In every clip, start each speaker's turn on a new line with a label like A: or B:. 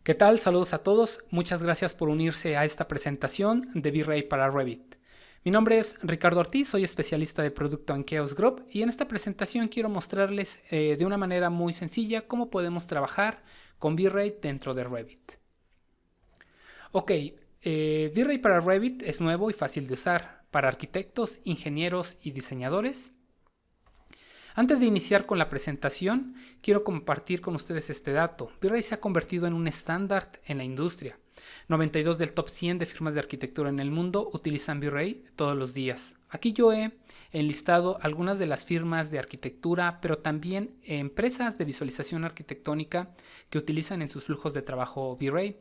A: ¿Qué tal? Saludos a todos. Muchas gracias por unirse a esta presentación de V-Ray para Revit. Mi nombre es Ricardo Ortiz, soy especialista de producto en Chaos Group y en esta presentación quiero mostrarles de una manera muy sencilla cómo podemos trabajar con V-Ray dentro de Revit. Ok, V-Ray para Revit es nuevo y fácil de usar para arquitectos, ingenieros y diseñadores. Antes de iniciar con la presentación, quiero compartir con ustedes este dato. V-Ray se ha convertido en un estándar en la industria. 92 del top 100 de firmas de arquitectura en el mundo utilizan V-Ray todos los días. Aquí yo he enlistado algunas de las firmas de arquitectura, pero también empresas de visualización arquitectónica que utilizan en sus flujos de trabajo V-Ray.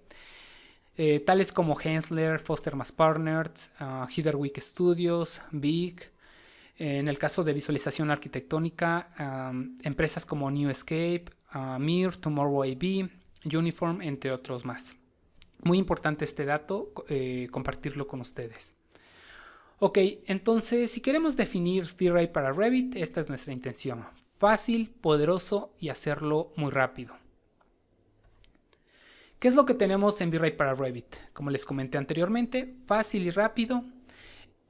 A: Tales como Hensler, Foster Partners, Heatherwick Studios, Big. En el caso de visualización arquitectónica, empresas como Newscape, Mir, Tomorrow AB, Uniform, entre otros más. Muy importante este dato, compartirlo con ustedes. Ok, entonces si queremos definir V-Ray para Revit, esta es nuestra intención. Fácil, poderoso y hacerlo muy rápido. ¿Qué es lo que tenemos en V-Ray para Revit? Como les comenté anteriormente, fácil y rápido.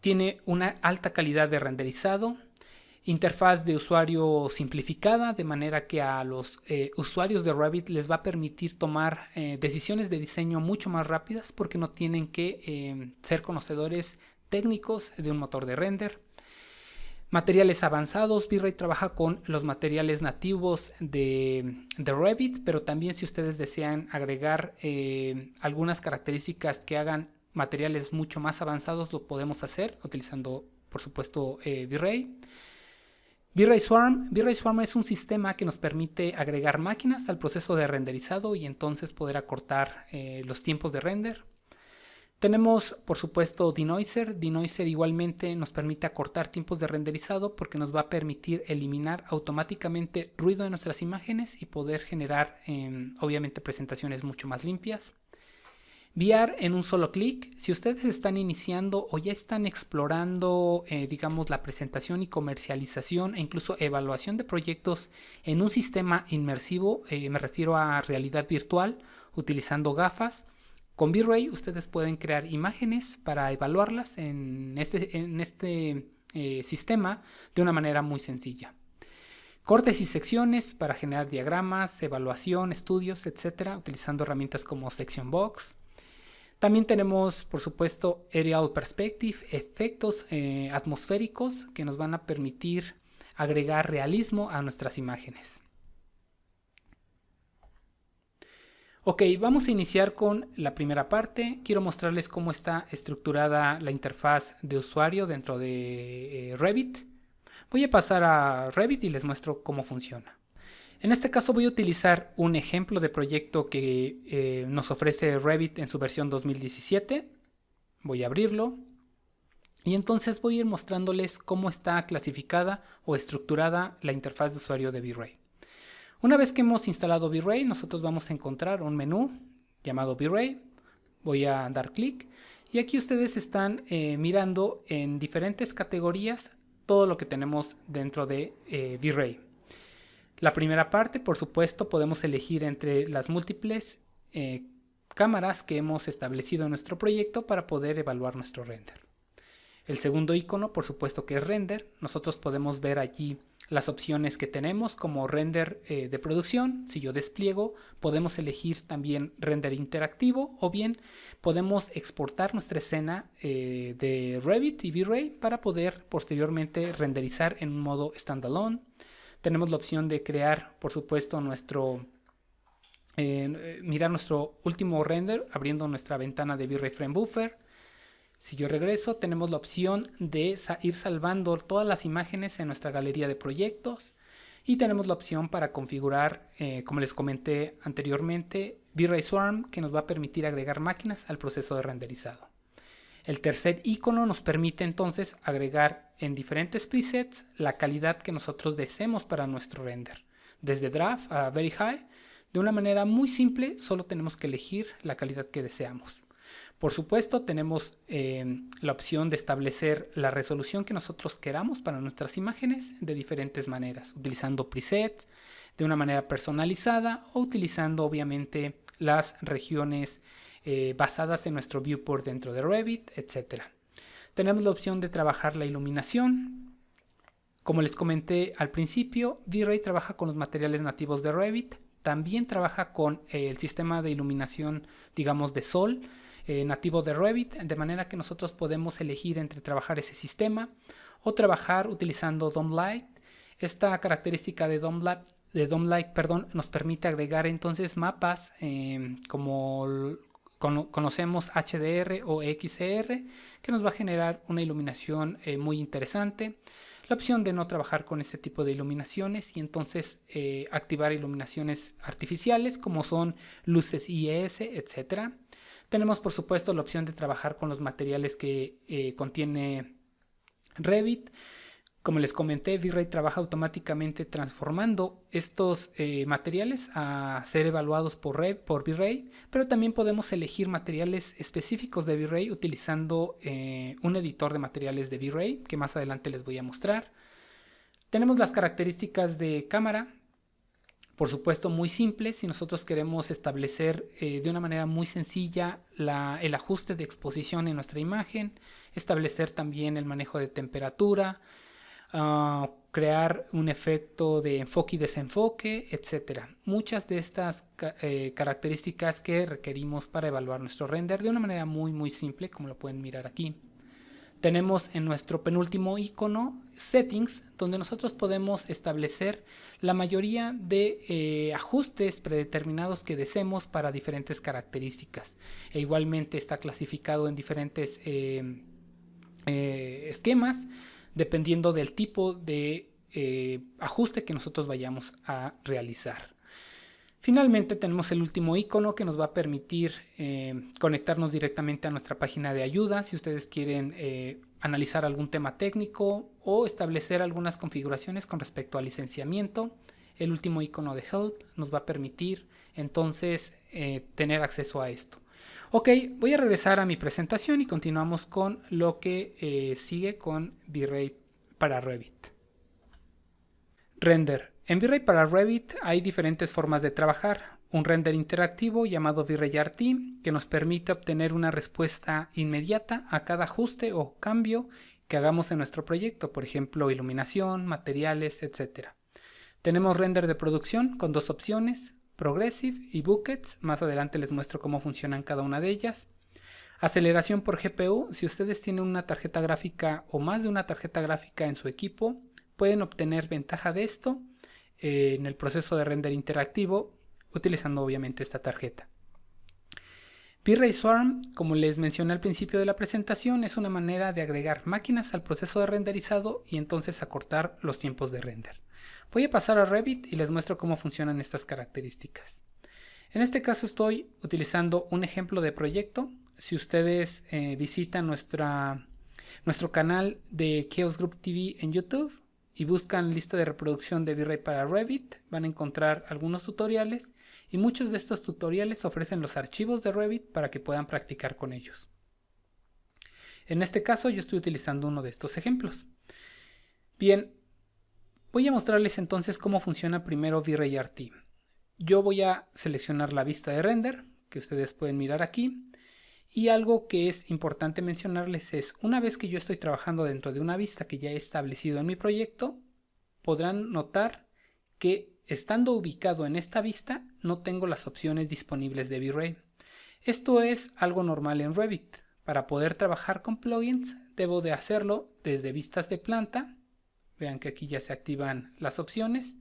A: Tiene una alta calidad de renderizado, interfaz de usuario simplificada, de manera que a los usuarios de Revit les va a permitir tomar decisiones de diseño mucho más rápidas porque no tienen que ser conocedores técnicos de un motor de render. Materiales avanzados, V-Ray trabaja con los materiales nativos de Revit, pero también si ustedes desean agregar algunas características que hagan materiales mucho más avanzados, lo podemos hacer utilizando, por supuesto, V-Ray. V-Ray Swarm. V-Ray Swarm es un sistema que nos permite agregar máquinas al proceso de renderizado y entonces poder acortar los tiempos de render. Tenemos, por supuesto, Denoiser. Denoiser igualmente nos permite acortar tiempos de renderizado porque nos va a permitir eliminar automáticamente ruido de nuestras imágenes y poder generar, obviamente, presentaciones mucho más limpias. VR en un solo clic. Si ustedes están iniciando o ya están explorando, digamos, la presentación y comercialización e incluso evaluación de proyectos en un sistema inmersivo, me refiero a realidad virtual, utilizando gafas, con V-Ray ustedes pueden crear imágenes para evaluarlas en este sistema de una manera muy sencilla. Cortes y secciones para generar diagramas, evaluación, estudios, etc., utilizando herramientas como Section Box. También tenemos, por supuesto, Aerial Perspective, efectos atmosféricos que nos van a permitir agregar realismo a nuestras imágenes. Ok, vamos a iniciar con la primera parte. Quiero mostrarles cómo está estructurada la interfaz de usuario dentro de Revit. Voy a pasar a Revit y les muestro cómo funciona. En este caso voy a utilizar un ejemplo de proyecto que nos ofrece Revit en su versión 2017. Voy a abrirlo y entonces voy a ir mostrándoles cómo está clasificada o estructurada la interfaz de usuario de V-Ray. Una vez que hemos instalado V-Ray, nosotros vamos a encontrar un menú llamado V-Ray. Voy a dar clic y aquí ustedes están mirando en diferentes categorías todo lo que tenemos dentro de V-Ray. La primera parte, por supuesto, podemos elegir entre las múltiples cámaras que hemos establecido en nuestro proyecto para poder evaluar nuestro render. El segundo icono, por supuesto, que es render. Nosotros podemos ver allí las opciones que tenemos como render de producción. Si yo despliego, podemos elegir también render interactivo o bien podemos exportar nuestra escena de Revit y V-Ray para poder posteriormente renderizar en un modo standalone. Tenemos la opción de crear, por supuesto, mirar nuestro último render abriendo nuestra ventana de V-Ray Frame Buffer. Si yo regreso, tenemos la opción de ir salvando todas las imágenes en nuestra galería de proyectos y tenemos la opción para configurar, como les comenté anteriormente, V-Ray Swarm, que nos va a permitir agregar máquinas al proceso de renderizado. El tercer icono nos permite entonces agregar en diferentes presets la calidad que nosotros deseemos para nuestro render, desde Draft a Very High. De una manera muy simple, solo tenemos que elegir la calidad que deseamos. Por supuesto, tenemos la opción de establecer la resolución que nosotros queramos para nuestras imágenes de diferentes maneras, utilizando presets, de una manera personalizada o utilizando obviamente las regiones basadas en nuestro viewport dentro de Revit, etc. Tenemos la opción de trabajar la iluminación. Como les comenté al principio, V-Ray trabaja con los materiales nativos de Revit. También trabaja con el sistema de iluminación, digamos, de sol nativo de Revit, de manera que nosotros podemos elegir entre trabajar ese sistema o trabajar utilizando Dome Light. Esta característica de Dome Light, nos permite agregar entonces mapas como conocemos HDR o XR, que nos va a generar una iluminación muy interesante. La opción de no trabajar con este tipo de iluminaciones y entonces activar iluminaciones artificiales como son luces IES, etc. Tenemos por supuesto la opción de trabajar con los materiales que contiene Revit. Como les comenté, V-Ray trabaja automáticamente transformando estos materiales a ser evaluados por V-Ray, pero también podemos elegir materiales específicos de V-Ray utilizando un editor de materiales de V-Ray, que más adelante les voy a mostrar. Tenemos las características de cámara, por supuesto muy simples. Si nosotros queremos establecer de una manera muy sencilla el ajuste de exposición en nuestra imagen, establecer también el manejo de temperatura, crear un efecto de enfoque y desenfoque, etc. Muchas de estas características que requerimos para evaluar nuestro render de una manera muy simple, como lo pueden mirar aquí. Tenemos en nuestro penúltimo icono Settings, donde nosotros podemos establecer la mayoría de ajustes predeterminados que deseemos para diferentes características. E igualmente está clasificado en diferentes esquemas, dependiendo del tipo de ajuste que nosotros vayamos a realizar. Finalmente tenemos el último icono que nos va a permitir conectarnos directamente a nuestra página de ayuda si ustedes quieren analizar algún tema técnico o establecer algunas configuraciones con respecto al licenciamiento. El último icono de Help nos va a permitir entonces tener acceso a esto. Ok, voy a regresar a mi presentación y continuamos con lo que sigue con V-Ray para Revit. Render. En V-Ray para Revit hay diferentes formas de trabajar. Un render interactivo llamado V-Ray RT que nos permite obtener una respuesta inmediata a cada ajuste o cambio que hagamos en nuestro proyecto, por ejemplo, iluminación, materiales, etc. Tenemos render de producción con dos opciones, Progressive y Buckets. Más adelante les muestro cómo funcionan cada una de ellas. Aceleración por GPU. Si ustedes tienen una tarjeta gráfica o más de una tarjeta gráfica en su equipo, pueden obtener ventaja de esto en el proceso de render interactivo utilizando obviamente esta tarjeta. V-Ray Swarm, como les mencioné al principio de la presentación, es una manera de agregar máquinas al proceso de renderizado y entonces acortar los tiempos de render. Voy a pasar a Revit y les muestro cómo funcionan estas características. En este caso estoy utilizando un ejemplo de proyecto. Si ustedes visitan nuestro canal de Chaos Group TV en YouTube y buscan lista de reproducción de V-Ray para Revit, van a encontrar algunos tutoriales y muchos de estos tutoriales ofrecen los archivos de Revit para que puedan practicar con ellos. En este caso yo estoy utilizando uno de estos ejemplos. Bien, voy a mostrarles entonces cómo funciona primero V-Ray RT. Yo voy a seleccionar la vista de render, que ustedes pueden mirar aquí. Y algo que es importante mencionarles es, una vez que yo estoy trabajando dentro de una vista que ya he establecido en mi proyecto, podrán notar que estando ubicado en esta vista no tengo las opciones disponibles de V-Ray. Esto es algo normal en Revit. Para poder trabajar con plugins debo de hacerlo desde vistas de planta. Vean que aquí ya se activan las opciones.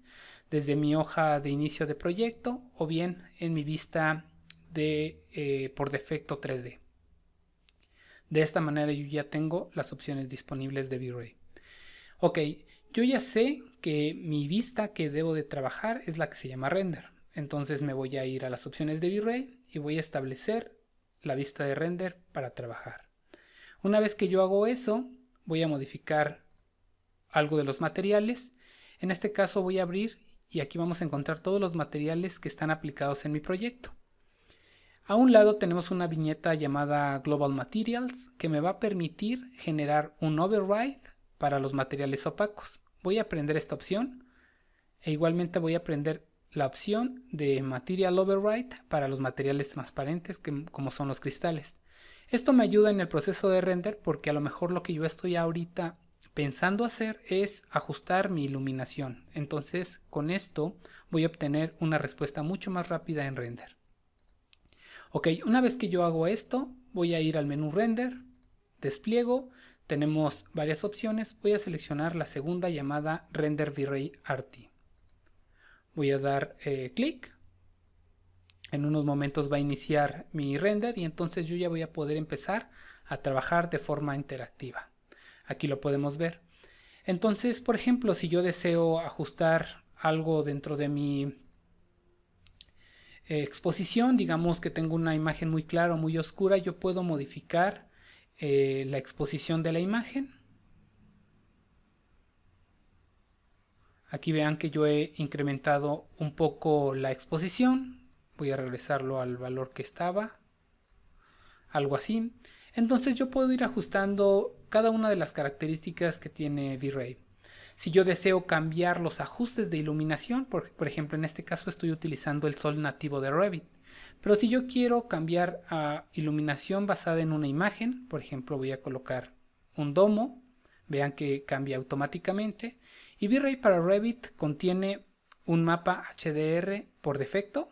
A: Desde mi hoja de inicio de proyecto o bien en mi vista de por defecto 3D. De esta manera yo ya tengo las opciones disponibles de V-Ray. Ok, yo ya sé que mi vista que debo de trabajar es la que se llama render. Entonces me voy a ir a las opciones de V-Ray y voy a establecer la vista de render para trabajar. Una vez que yo hago eso, voy a modificar algo de los materiales. En este caso voy a abrir y aquí vamos a encontrar todos los materiales que están aplicados en mi proyecto. A un lado tenemos una viñeta llamada Global Materials que me va a permitir generar un override para los materiales opacos. Voy a prender esta opción e igualmente voy a prender la opción de Material Override para los materiales transparentes como son los cristales. Esto me ayuda en el proceso de render porque a lo mejor lo que yo estoy ahorita pensando hacer es ajustar mi iluminación. Entonces con esto voy a obtener una respuesta mucho más rápida en render. Ok, una vez que yo hago esto, voy a ir al menú render, despliego, tenemos varias opciones, voy a seleccionar la segunda llamada Render V-Ray RT. Voy a dar clic, en unos momentos va a iniciar mi render y entonces yo ya voy a poder empezar a trabajar de forma interactiva. Aquí lo podemos ver. Entonces, por ejemplo, si yo deseo ajustar algo dentro de mi exposición, digamos que tengo una imagen muy clara o muy oscura, yo puedo modificar la exposición de la imagen. Aquí vean que yo he incrementado un poco la exposición. Voy a regresarlo al valor que estaba, algo así. Entonces yo puedo ir ajustando cada una de las características que tiene V-Ray. Si yo deseo cambiar los ajustes de iluminación, por ejemplo en este caso estoy utilizando el sol nativo de Revit, pero si yo quiero cambiar a iluminación basada en una imagen, por ejemplo voy a colocar un domo, vean que cambia automáticamente, y V-Ray para Revit contiene un mapa HDR por defecto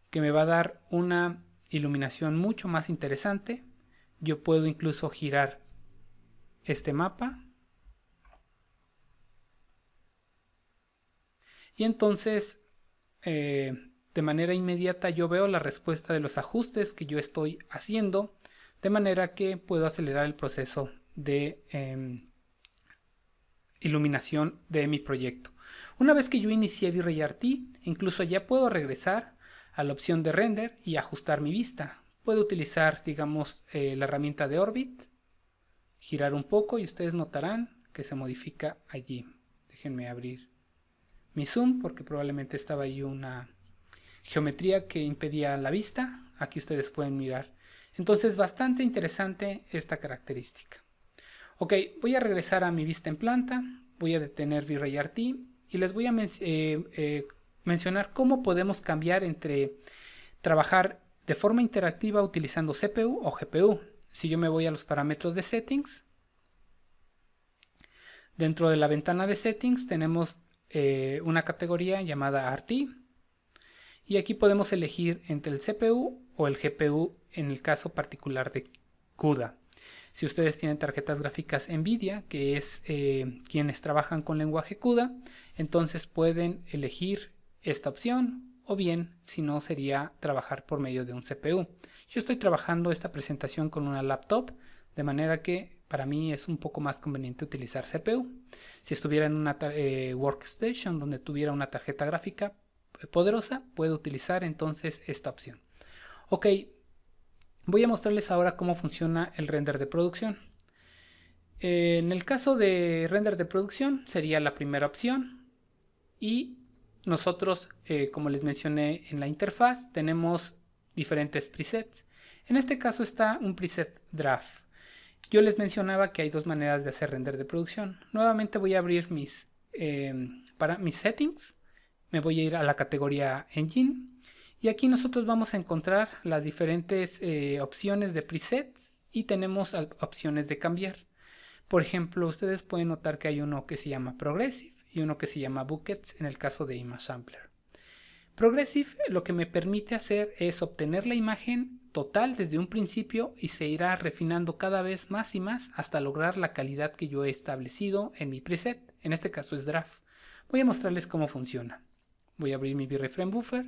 A: que me va a dar una iluminación mucho más interesante. Yo puedo incluso girar este mapa y entonces de manera inmediata yo veo la respuesta de los ajustes que yo estoy haciendo, de manera que puedo acelerar el proceso de iluminación de mi proyecto. Una vez que yo inicié V-Ray RT, incluso ya puedo regresar a la opción de render y ajustar mi vista. Puedo utilizar, digamos, la herramienta de Orbit, girar un poco y ustedes notarán que se modifica allí. Déjenme abrir mi zoom porque probablemente estaba ahí una geometría que impedía la vista. Aquí ustedes pueden mirar. Entonces, bastante interesante esta característica. Ok, voy a regresar a mi vista en planta, voy a detener V-Ray RT y les voy a mencionar cómo podemos cambiar entre trabajar de forma interactiva utilizando CPU o GPU. Si yo me voy a los parámetros de settings, dentro de la ventana de settings tenemos una categoría llamada RT y aquí podemos elegir entre el CPU o el GPU en el caso particular de CUDA. Si ustedes tienen tarjetas gráficas NVIDIA, que es quienes trabajan con lenguaje CUDA, entonces pueden elegir esta opción, o bien, si no, sería trabajar por medio de un CPU. Yo estoy trabajando esta presentación con una laptop, de manera que para mí es un poco más conveniente utilizar CPU. Si estuviera en una workstation donde tuviera una tarjeta gráfica poderosa, puedo utilizar entonces esta opción. Ok. Voy a mostrarles ahora cómo funciona el render de producción. En el caso de render de producción sería la primera opción y nosotros, como les mencioné en la interfaz, tenemos diferentes presets. En este caso está un preset draft. Yo les mencionaba que hay dos maneras de hacer render de producción. Nuevamente voy a abrir mis settings. Me voy a ir a la categoría Engine. Y aquí nosotros vamos a encontrar las diferentes opciones de presets y tenemos opciones de cambiar. Por ejemplo, ustedes pueden notar que hay uno que se llama Progressive y uno que se llama Buckets en el caso de Image Sampler. Progressive lo que me permite hacer es obtener la imagen total desde un principio y se irá refinando cada vez más y más hasta lograr la calidad que yo he establecido en mi preset. En este caso es Draft. Voy a mostrarles cómo funciona. Voy a abrir mi VRFrame Buffer.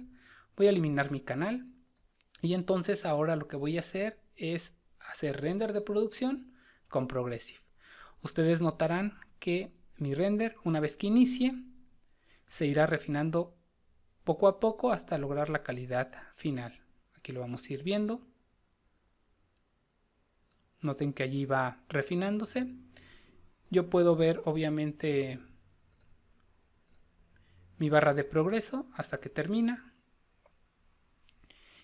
A: Voy a eliminar mi canal y entonces ahora lo que voy a hacer es hacer render de producción con Progressive. Ustedes notarán que mi render, una vez que inicie, se irá refinando poco a poco hasta lograr la calidad final. Aquí lo vamos a ir viendo. Noten que allí va refinándose. Yo puedo ver obviamente mi barra de progreso hasta que termina.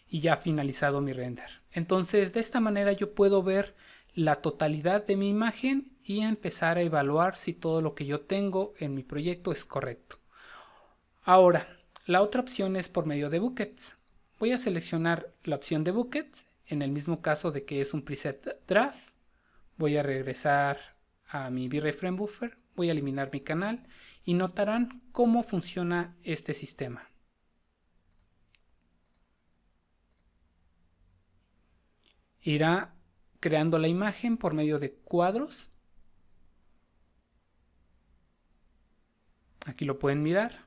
A: Y ya ha finalizado mi render. Entonces de esta manera yo puedo ver la totalidad de mi imagen y empezar a evaluar si todo lo que yo tengo en mi proyecto es correcto. Ahora, La otra opción es por medio de buckets. Voy a seleccionar la opción de buckets, en el mismo caso de que es un preset draft. Voy a regresar a mi V-Ray Frame Buffer, voy a eliminar mi canal y notarán cómo funciona este sistema. Irá creando la imagen por medio de cuadros. Aquí lo pueden mirar.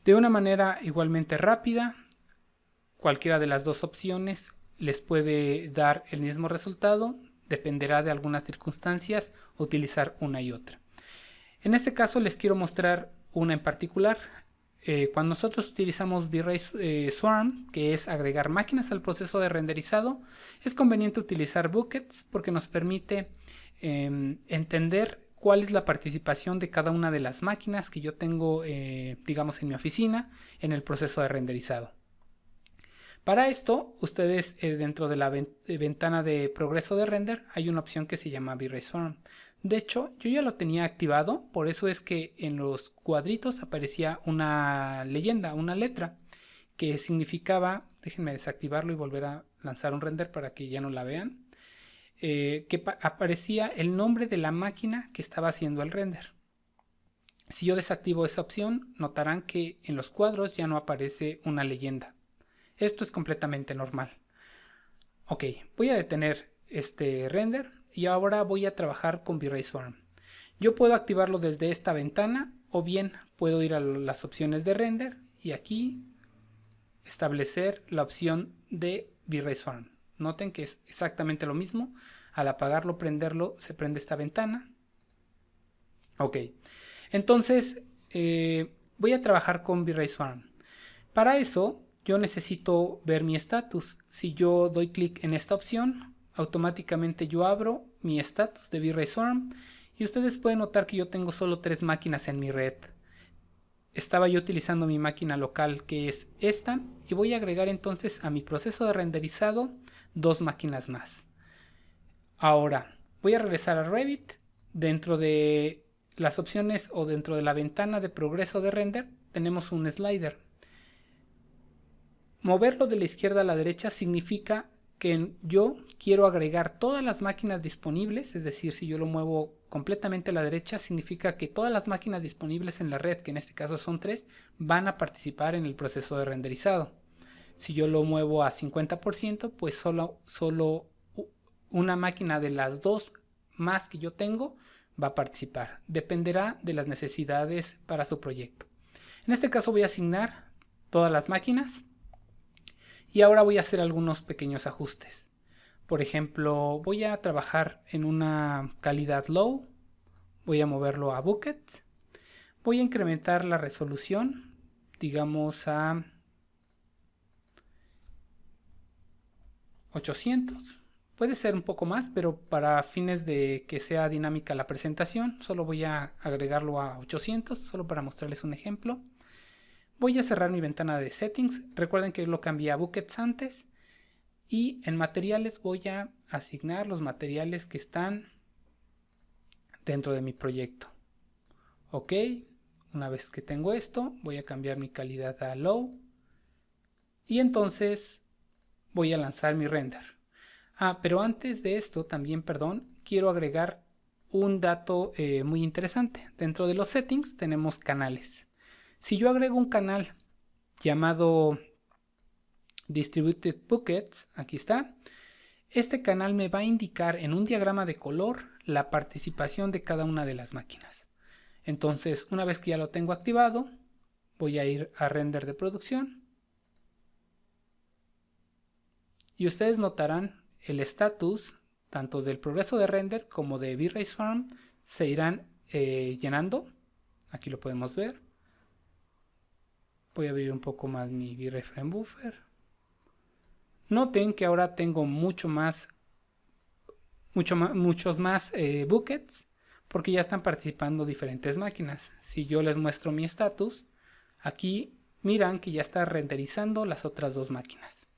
A: De una manera igualmente rápida, cualquiera de las dos opciones les puede dar el mismo resultado, dependerá de algunas circunstancias utilizar una y otra. En este caso les quiero mostrar una en particular. Cuando nosotros utilizamos V-Ray Swarm, que es agregar máquinas al proceso de renderizado, es conveniente utilizar buckets porque nos permite entender cuál es la participación de cada una de las máquinas que yo tengo, digamos, en mi oficina en el proceso de renderizado. Para esto, ustedes dentro de la ventana de progreso de render hay una opción que se llama V-Ray Swarm. De hecho, yo ya lo tenía activado, por eso es que en los cuadritos aparecía una leyenda, una letra, que significaba, déjenme desactivarlo y volver a lanzar un render para que ya no la vean, que aparecía el nombre de la máquina que estaba haciendo el render. Si yo desactivo esa opción, notarán que en los cuadros ya no aparece una leyenda. Esto es completamente normal. Ok, voy a detener este render y ahora voy a trabajar con V-Ray Swarm. Yo puedo activarlo desde esta ventana o bien puedo ir a las opciones de render y aquí establecer la opción de V-Ray Swarm. Noten que es exactamente lo mismo. Al apagarlo, prenderlo, se prende esta ventana. Ok, entonces voy a trabajar con V-Ray Swarm. Para eso yo necesito ver mi estatus. Si yo doy clic en esta opción, automáticamente yo abro mi estatus de V-Ray Swarm y ustedes pueden notar que yo tengo solo 3 máquinas en mi red. Estaba yo utilizando mi máquina local, que es esta, y voy a agregar entonces a mi proceso de renderizado 2 máquinas más. Ahora voy a regresar a Revit. Dentro de las opciones o dentro de la ventana de progreso de render tenemos un slider. Moverlo de la izquierda a la derecha significa que yo quiero agregar todas las máquinas disponibles, es decir, si yo lo muevo completamente a la derecha, significa que todas las máquinas disponibles en la red, que en este caso son 3, van a participar en el proceso de renderizado. Si yo lo muevo a 50%, pues solo una máquina de las 2 más que yo tengo va a participar. Dependerá de las necesidades para su proyecto. En este caso voy a asignar todas las máquinas. Y ahora voy a hacer algunos pequeños ajustes. Por ejemplo, voy a trabajar en una calidad low. Voy a moverlo a buckets. Voy a incrementar la resolución, digamos a 800. Puede ser un poco más, pero para fines de que sea dinámica la presentación, solo voy a agregarlo a 800, solo para mostrarles un ejemplo. Voy a cerrar mi ventana de settings. Recuerden que lo cambié a buckets antes. Y en materiales voy a asignar los materiales que están dentro de mi proyecto. Ok, una vez que tengo esto, voy a cambiar mi calidad a low. Y entonces voy a lanzar mi render. Pero antes de esto también, quiero agregar un dato muy interesante. Dentro de los settings tenemos canales. Si yo agrego un canal llamado Distributed Buckets, aquí está, este canal me va a indicar en un diagrama de color la participación de cada una de las máquinas. Entonces, una vez que ya lo tengo activado, voy a ir a render de producción y ustedes notarán el estatus tanto del progreso de render como de V-Ray Swarm se irán llenando. Aquí lo podemos ver. Voy a abrir un poco más mi V-Ray Frame Buffer. Noten que ahora tengo muchos más buckets porque ya están participando diferentes máquinas. Si yo les muestro mi estatus, aquí miran que ya está renderizando las otras 2 máquinas.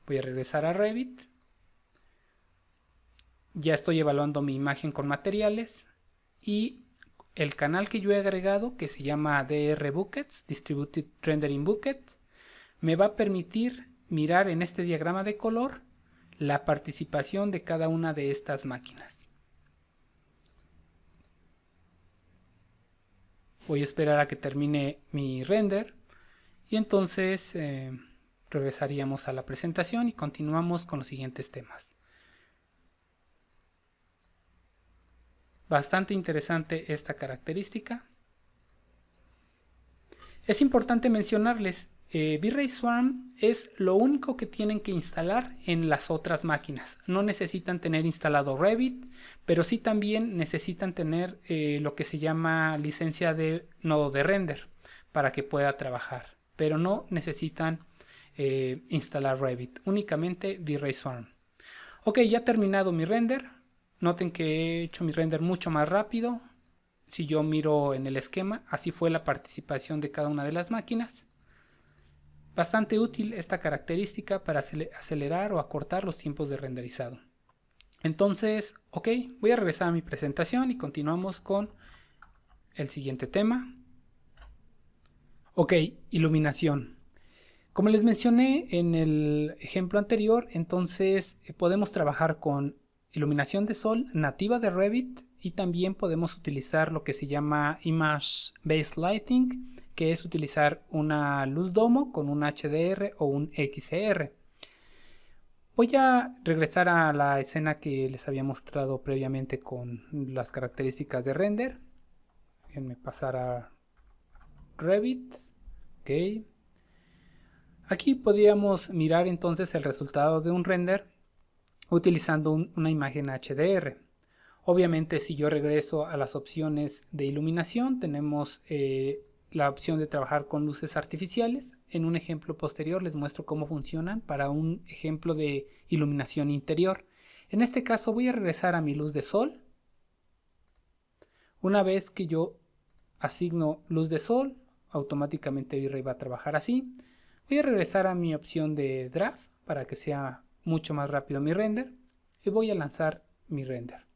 A: Voy a regresar a Revit. Ya estoy evaluando mi imagen con materiales y el canal que yo he agregado, que se llama DR Buckets, Distributed Rendering Buckets, me va a permitir mirar en este diagrama de color la participación de cada una de estas máquinas. Voy a esperar a que termine mi render y entonces regresaríamos a la presentación y continuamos con los siguientes temas. Bastante interesante esta característica. Es importante mencionarles, V-Ray Swarm es lo único que tienen que instalar en las otras máquinas. No necesitan tener instalado Revit, pero sí también necesitan tener lo que se llama licencia de nodo de render para que pueda trabajar. Pero no necesitan instalar Revit, únicamente V-Ray Swarm. Ok, ya ha terminado mi render. Noten que he hecho mi render mucho más rápido. Si yo miro en el esquema, así fue la participación de cada una de las máquinas. Bastante útil esta característica para acelerar o acortar los tiempos de renderizado. Entonces, ok, voy a regresar a mi presentación y continuamos con el siguiente tema. Ok, iluminación. Como les mencioné en el ejemplo anterior, entonces podemos trabajar con iluminación de sol nativa de Revit y también podemos utilizar lo que se llama Image Based Lighting, que es utilizar una luz domo con un HDR o un XR. Voy a regresar a la escena que les había mostrado previamente con las características de render. Déjenme pasar a Revit. Ok. Aquí podríamos mirar entonces el resultado de un render utilizando una imagen HDR. Obviamente, si yo regreso a las opciones de iluminación, tenemos la opción de trabajar con luces artificiales. En un ejemplo posterior les muestro cómo funcionan para un ejemplo de iluminación interior. En este caso voy a regresar a mi luz de sol. Una vez que yo asigno luz de sol, automáticamente V-Ray va a trabajar así. Voy a regresar a mi opción de draft para que sea mucho más rápido mi render y voy a lanzar mi render.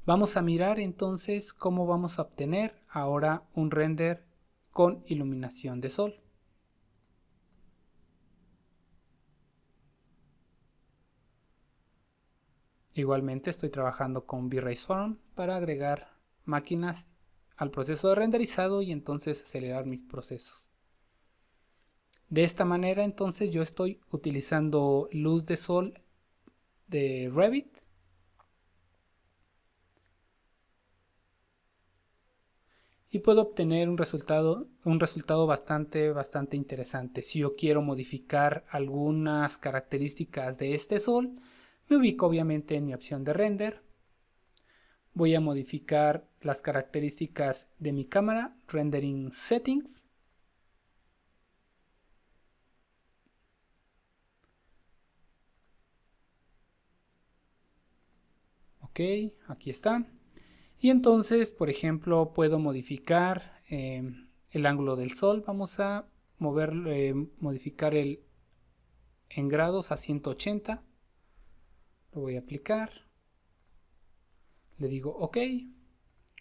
A: Vamos a mirar entonces cómo vamos a obtener ahora un render con iluminación de sol. Igualmente estoy trabajando con V-Ray Swarm para agregar máquinas al proceso de renderizado y entonces acelerar mis procesos. De esta manera entonces yo estoy utilizando luz de sol de Revit y puedo obtener un resultado bastante interesante. Si yo quiero modificar algunas características de este sol, me ubico obviamente en mi opción de render. Voy a modificar las características de mi cámara, rendering settings. Ok, aquí está. Y entonces, por ejemplo, puedo modificar el ángulo del sol. Vamos a modificar en grados a 180. Lo voy a aplicar. Le digo OK.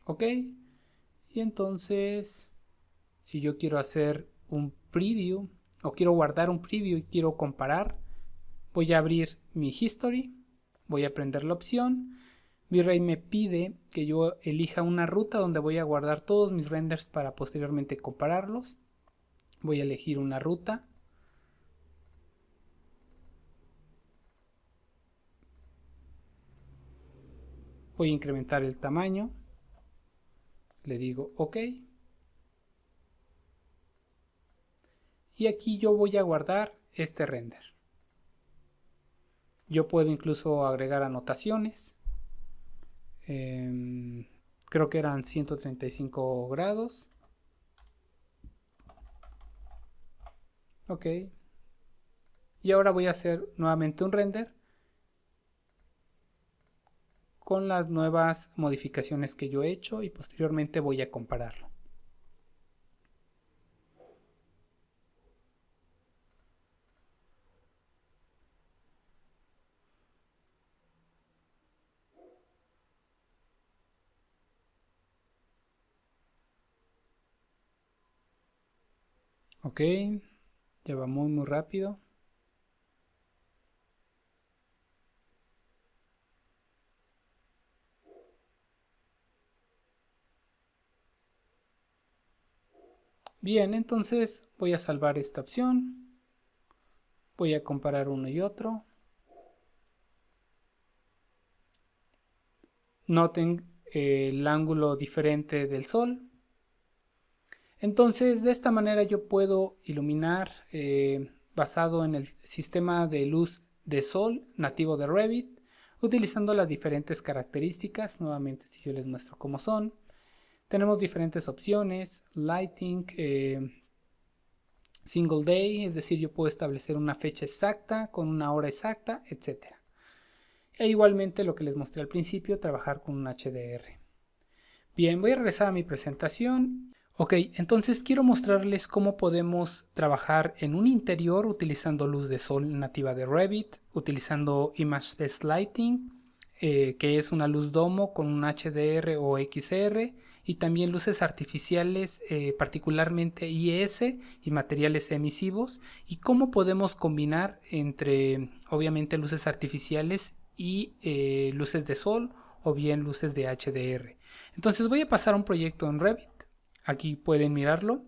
A: OK. Y entonces, si yo quiero hacer un preview o quiero guardar un preview y quiero comparar, voy a abrir mi history. Voy a prender la opción. V-Ray me pide que yo elija una ruta donde voy a guardar todos mis renders para posteriormente compararlos. Voy a elegir una ruta. Voy a incrementar el tamaño. Le digo OK. Y aquí yo voy a guardar este render. Yo puedo incluso agregar anotaciones. Creo que eran 135 grados. Ok. Y ahora voy a hacer nuevamente un render con las nuevas modificaciones que yo he hecho y posteriormente voy a compararlo. Ok, ya va muy rápido. Bien, entonces voy a salvar esta opción. Voy a comparar uno y otro. Noten el ángulo diferente del sol. Entonces, de esta manera yo puedo iluminar basado en el sistema de luz de sol nativo de Revit, utilizando las diferentes características. Nuevamente, si yo les muestro cómo son, tenemos diferentes opciones: lighting, single day, es decir, yo puedo establecer una fecha exacta con una hora exacta, etc. E igualmente lo que les mostré al principio, trabajar con un HDR. Bien, voy a regresar a mi presentación. Ok, entonces quiero mostrarles cómo podemos trabajar en un interior utilizando luz de sol nativa de Revit, utilizando Image Test Lighting, que es una luz domo con un HDR o XR, y también luces artificiales, particularmente IS y materiales emisivos, y cómo podemos combinar entre, obviamente, luces artificiales y luces de sol o bien luces de HDR. Entonces voy a pasar a un proyecto en Revit. Aquí pueden mirarlo.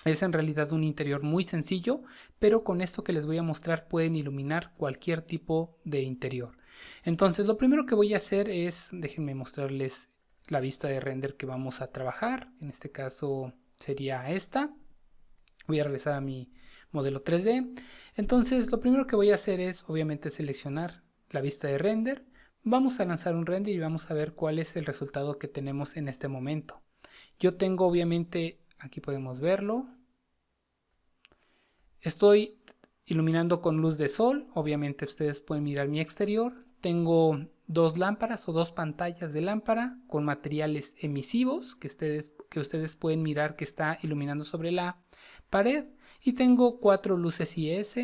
A: Es en realidad un interior muy sencillo, pero con esto que les voy a mostrar pueden iluminar cualquier tipo de interior. Entonces lo primero que voy a hacer es, déjenme mostrarles la vista de render que vamos a trabajar. En este caso sería esta. Voy a regresar a mi modelo 3D. Entonces lo primero que voy a hacer es obviamente seleccionar la vista de render. Vamos a lanzar un render y vamos a ver cuál es el resultado que tenemos en este momento. Yo tengo obviamente, aquí podemos verlo, estoy iluminando con luz de sol. Obviamente ustedes pueden mirar mi exterior. Tengo dos lámparas o dos pantallas de lámpara con materiales emisivos que ustedes pueden mirar que está iluminando sobre la pared. Y tengo 4 luces IS.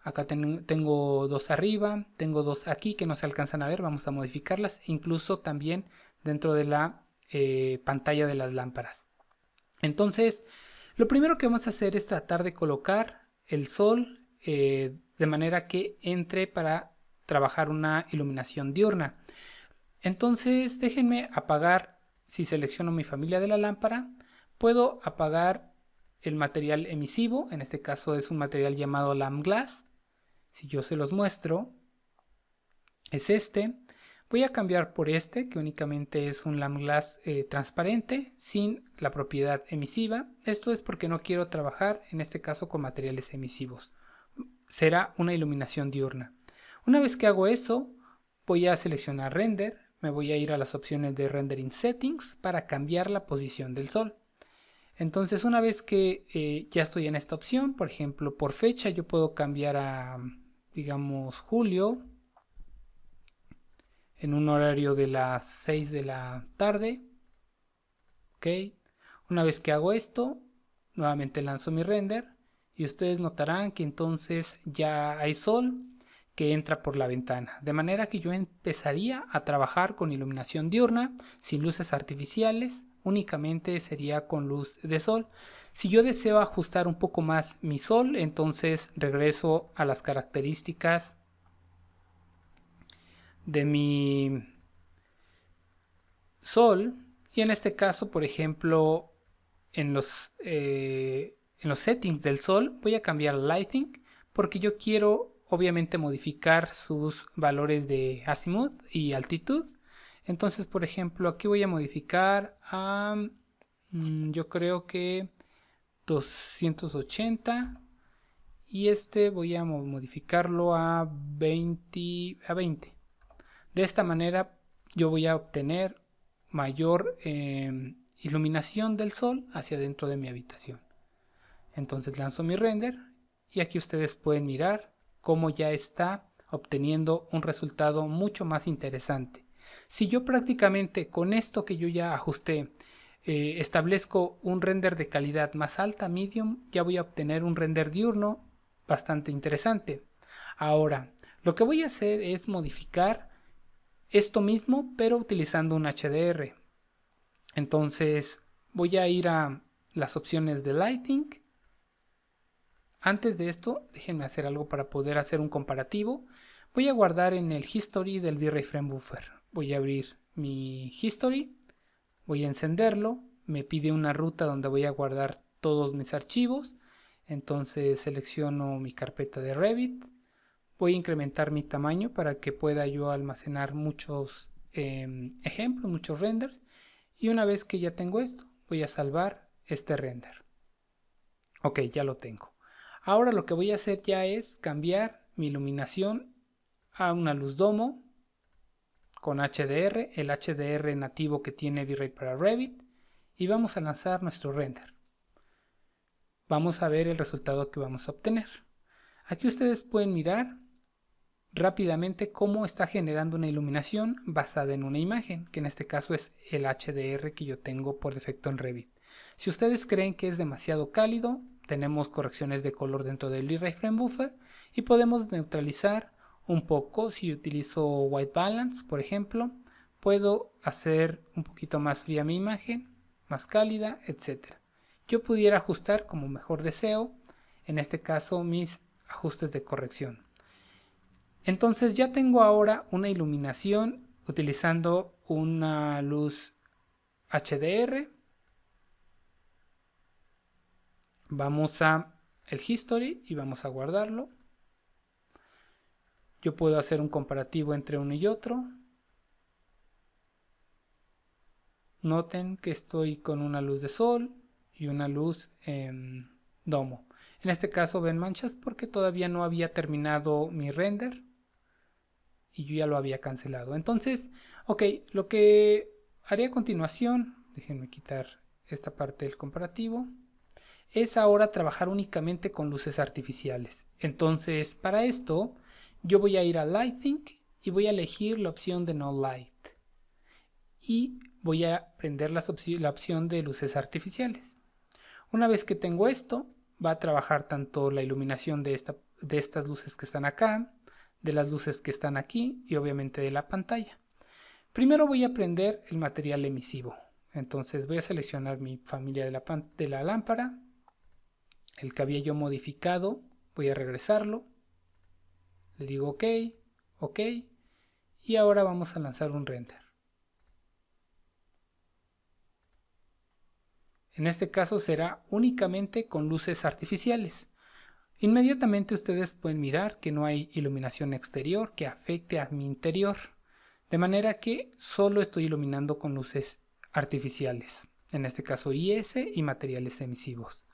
A: Acá tengo dos arriba, tengo dos aquí que no se alcanzan a ver, vamos a modificarlas, incluso también dentro de la pantalla de las lámparas. Entonces, lo primero que vamos a hacer es tratar de colocar el sol de manera que entre para trabajar una iluminación diurna. Entonces, déjenme apagar, si selecciono mi familia de la lámpara, puedo apagar el material emisivo. En este caso es un material llamado Lamp Glass. Si yo se los muestro, es este. Voy a cambiar por este, que únicamente es un Lamp Glass transparente, sin la propiedad emisiva. Esto es porque no quiero trabajar, en este caso, con materiales emisivos. Será una iluminación diurna. Una vez que hago eso, voy a seleccionar Render. Me voy a ir a las opciones de Rendering Settings para cambiar la posición del sol. Entonces, una vez que ya estoy en esta opción, por ejemplo, por fecha, yo puedo cambiar a, digamos, julio, en un horario de las 6 de la tarde. Ok, una vez que hago esto, nuevamente lanzo mi render y ustedes notarán que entonces ya hay sol que entra por la ventana, de manera que yo empezaría a trabajar con iluminación diurna, sin luces artificiales, únicamente sería con luz de sol. Si yo deseo ajustar un poco más mi sol, entonces regreso a las características de mi sol, y en este caso, por ejemplo, en los settings del sol voy a cambiar lighting porque yo quiero obviamente modificar sus valores de azimuth y altitud. Entonces, por ejemplo, aquí voy a modificar a yo creo que 280, y este voy a modificarlo a 20. De esta manera yo voy a obtener mayor iluminación del sol hacia dentro de mi habitación. Entonces lanzo mi render y aquí ustedes pueden mirar cómo ya está obteniendo un resultado mucho más interesante. Si yo prácticamente con esto que yo ya ajusté establezco un render de calidad más alta, medium, ya voy a obtener un render diurno bastante interesante. Ahora, lo que voy a hacer es modificar esto mismo, pero utilizando un HDR. Entonces voy a ir a las opciones de lighting Antes de esto, déjenme hacer algo para poder hacer un comparativo. Voy a guardar en el history del V-Ray Frame Buffer. Voy a abrir mi history, voy a encenderlo, me pide una ruta donde voy a guardar todos mis archivos. Entonces selecciono mi carpeta de Revit, voy a incrementar mi tamaño para que pueda yo almacenar muchos ejemplos, muchos renders. Y una vez que ya tengo esto, voy a salvar este render. Ok, ya lo tengo. Ahora lo que voy a hacer ya es cambiar mi iluminación a una luz domo con HDR, el HDR nativo que tiene V-Ray para Revit, y vamos a lanzar nuestro render. Vamos a ver el resultado que vamos a obtener. Aquí ustedes pueden mirar rápidamente cómo está generando una iluminación basada en una imagen, que en este caso es el HDR que yo tengo por defecto en Revit. Si ustedes creen que es demasiado cálido, tenemos correcciones de color dentro del V-Ray Frame Buffer y podemos neutralizar un poco. Si utilizo White Balance, por ejemplo, puedo hacer un poquito más fría mi imagen, más cálida, etc. Yo pudiera ajustar como mejor deseo, en este caso mis ajustes de corrección. Entonces ya tengo ahora una iluminación utilizando una luz HDR. Vamos a el history y vamos a guardarlo. Yo puedo hacer un comparativo entre uno y otro. Noten que estoy con una luz de sol y una luz en domo. En este caso ven manchas porque todavía no había terminado mi render y yo ya lo había cancelado. Entonces, ok, lo que haré a continuación, déjenme quitar esta parte del comparativo, es ahora trabajar únicamente con luces artificiales. Entonces, para esto, yo voy a ir a Lighting y voy a elegir la opción de No Light. Y voy a prender la opción de luces artificiales. Una vez que tengo esto, va a trabajar tanto la iluminación de estas luces que están acá, de las luces que están aquí y obviamente de la pantalla. Primero voy a prender el material emisivo. Entonces voy a seleccionar mi familia de la lámpara, el que había yo modificado, voy a regresarlo, le digo OK, OK, y ahora vamos a lanzar un render. En este caso será únicamente con luces artificiales. Inmediatamente ustedes pueden mirar que no hay iluminación exterior que afecte a mi interior, de manera que solo estoy iluminando con luces artificiales, en este caso IS y materiales emisivos.